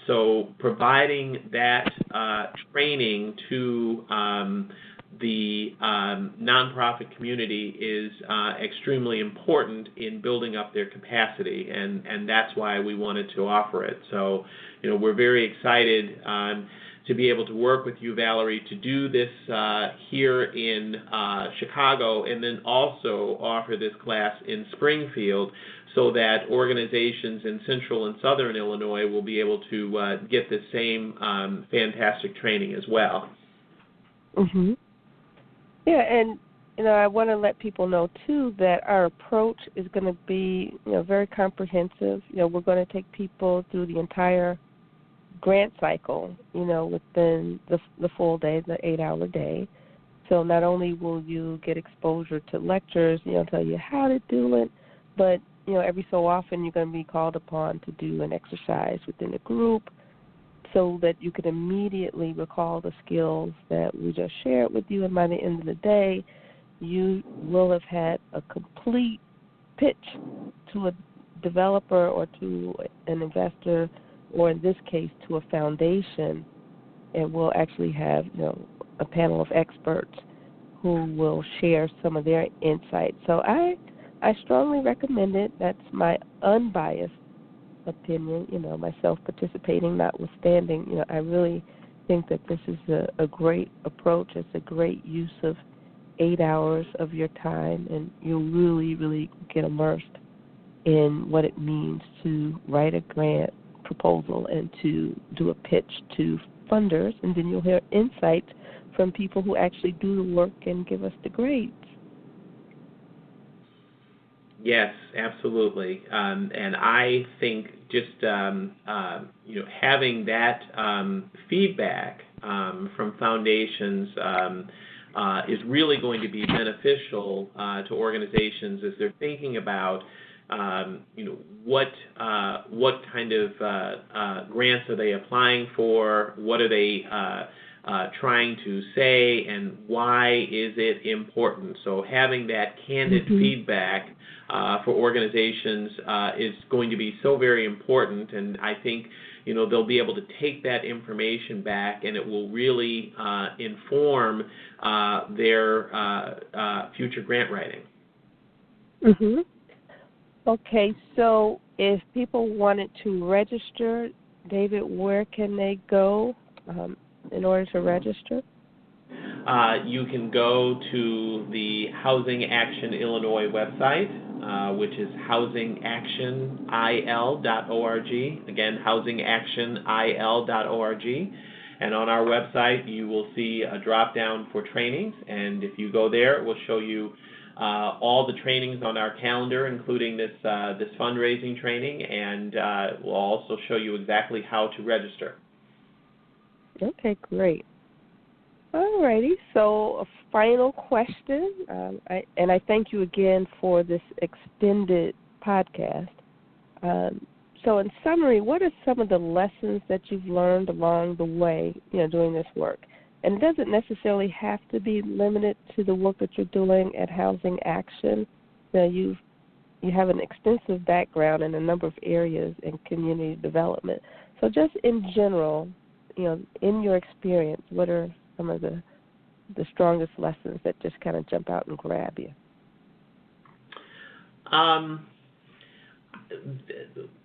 so providing that training to the nonprofit community is extremely important in building up their capacity, and that's why we wanted to offer it. So, we're very excited to be able to work with you, Valerie, to do this here in Chicago, and then also offer this class in Springfield, so that organizations in central and southern Illinois will be able to get the same fantastic training as well. Mhm. Yeah, and I want to let people know too that our approach is going to be very comprehensive. We're going to take people through the entire grant cycle, within the full day, the 8-hour day. So not only will you get exposure to lectures, tell you how to do it, but every so often you're going to be called upon to do an exercise within a group, so that you can immediately recall the skills that we just shared with you, and by the end of the day, you will have had a complete pitch to a developer or to an investor, or in this case, to a foundation, and we'll actually have a panel of experts who will share some of their insights. So I strongly recommend it. That's my unbiased opinion, myself participating notwithstanding. I really think that this is a great approach. It's a great use of 8 hours of your time, and you'll really, really get immersed in what it means to write a grant proposal and to do a pitch to funders, and then you'll hear insights from people who actually do the work and give us the grades. Yes, absolutely, and I think just having that feedback from foundations is really going to be beneficial to organizations as they're thinking about what kind of grants are they applying for, what are they trying to say, and why is it important. So having that candid feedback for organizations is going to be so very important, and I think they'll be able to take that information back, and it will really inform their future grant writing. Mm-hmm. Okay, so if people wanted to register, David, where can they go in order to register? You can go to the Housing Action Illinois website, which is housingactionil.org. Again, housingactionil.org. And on our website, you will see a drop-down for trainings. And if you go there, it will show you all the trainings on our calendar, including this fundraising training, and it will also show you exactly how to register. Okay, great. All righty. So a final question, and I thank you again for this extended podcast. So in summary, what are some of the lessons that you've learned along the way, doing this work? And it doesn't necessarily have to be limited to the work that you're doing at Housing Action. You have an extensive background in a number of areas in community development. So just in general, in your experience, what are some of the strongest lessons that just kind of jump out and grab you?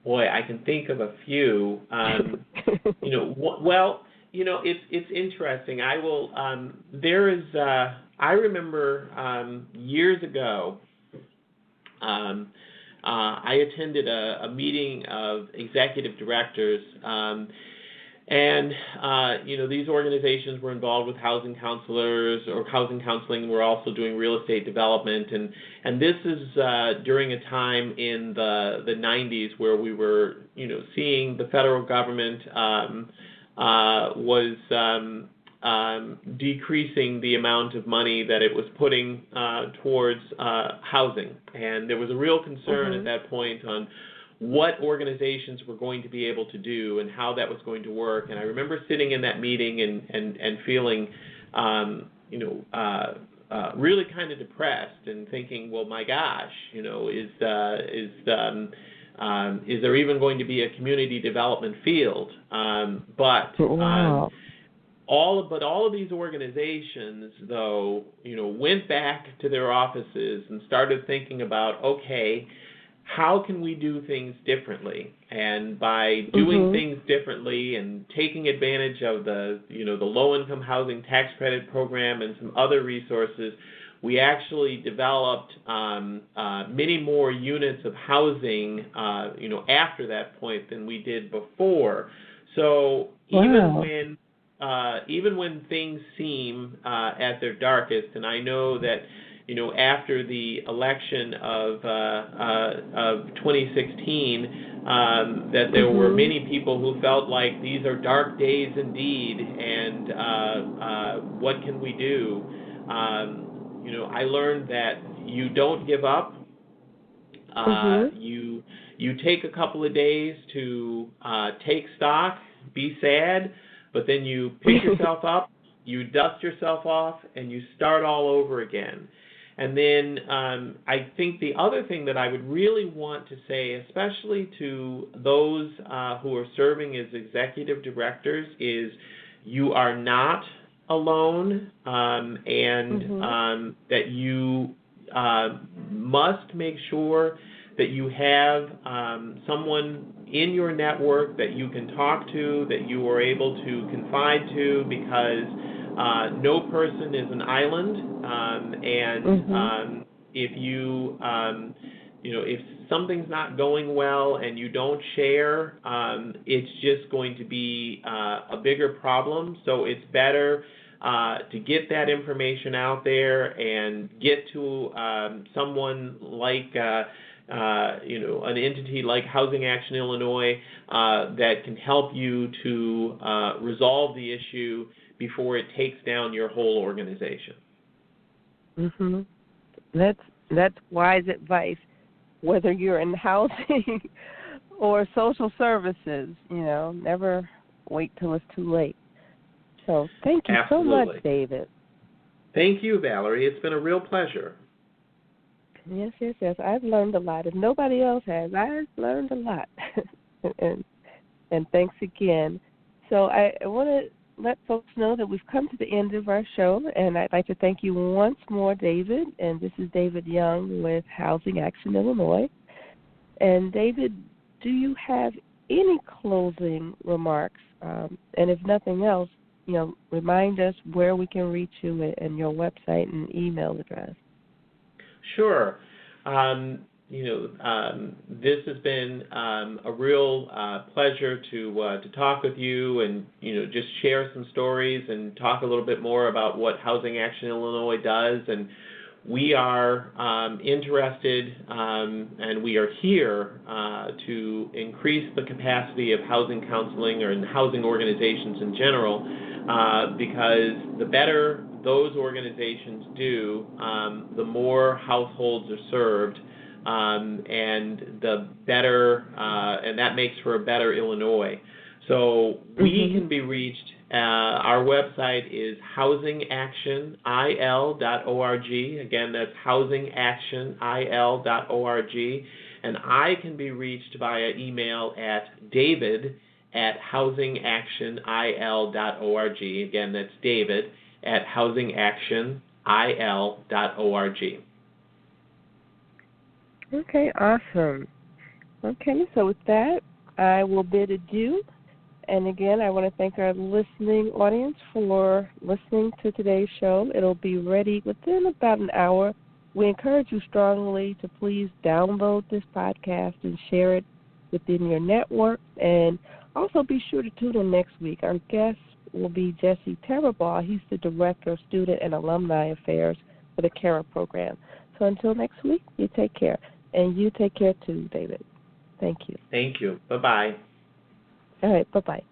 Boy, I can think of a few. It's interesting. I will. I remember years ago. I attended a meeting of executive directors. These organizations were involved with housing counselors or housing counseling. We're also doing real estate development, and this is during a time in the 90s where we were, seeing the federal government was decreasing the amount of money that it was putting towards housing, and there was a real concern at that point on what organizations were going to be able to do and how that was going to work. And I remember sitting in that meeting and feeling, really kind of depressed and thinking, well, my gosh, is there even going to be a community development field? Wow. All of these organizations, though, went back to their offices and started thinking about, okay, how can we do things differently? And by doing things differently and taking advantage of the low-income housing tax credit program and some other resources, we actually developed many more units of housing, after that point than we did before. So even when things seem at their darkest, and I know that after the election of 2016, that there were many people who felt like these are dark days indeed, and what can we do? I learned that you don't give up. You take a couple of days to take stock, be sad, but then you pick yourself up, you dust yourself off, and you start all over again. And then I think the other thing that I would really want to say, especially to those who are serving as executive directors, is you are not alone, and that you must make sure that you have someone in your network that you can talk to, that you are able to confide to, because no person is an island, and if you, if something's not going well and you don't share, it's just going to be a bigger problem. So it's better to get that information out there and get to someone like an entity like Housing Action Illinois that can help you to resolve the issue before it takes down your whole organization. That's wise advice, whether you're in housing or social services. Never wait till it's too late. So thank you so much, David. Thank you, Valerie. It's been a real pleasure. Yes. I've learned a lot. If nobody else has, I've learned a lot. and thanks again. So I want to let folks know that we've come to the end of our show, and I'd like to thank you once more, David. And this is David Young with Housing Action Illinois. And David, do you have any closing remarks? And if nothing else, remind us where we can reach you and your website and email address. Sure. This has been a real pleasure to talk with you and, just share some stories and talk a little bit more about what Housing Action Illinois does. And we are interested and we are here to increase the capacity of housing counseling or in housing organizations in general, because the better those organizations do, the more households are served, and the better, and that makes for a better Illinois. So we can be reached. Our website is housingactionil.org. Again, that's housingactionil.org. And I can be reached via email at david@housingactionil.org. Again, that's david@housingactionil.org. Okay, awesome. Okay, so with that, I will bid adieu. And again, I want to thank our listening audience for listening to today's show. It'll be ready within about an hour. We encourage you strongly to please download this podcast and share it within your network. And also be sure to tune in next week. Our guest will be Jesse Terribaugh. He's the Director of Student and Alumni Affairs for the CARA program. So until next week, you take care. And you take care too, David. Thank you. Thank you. Bye-bye. All right, bye-bye.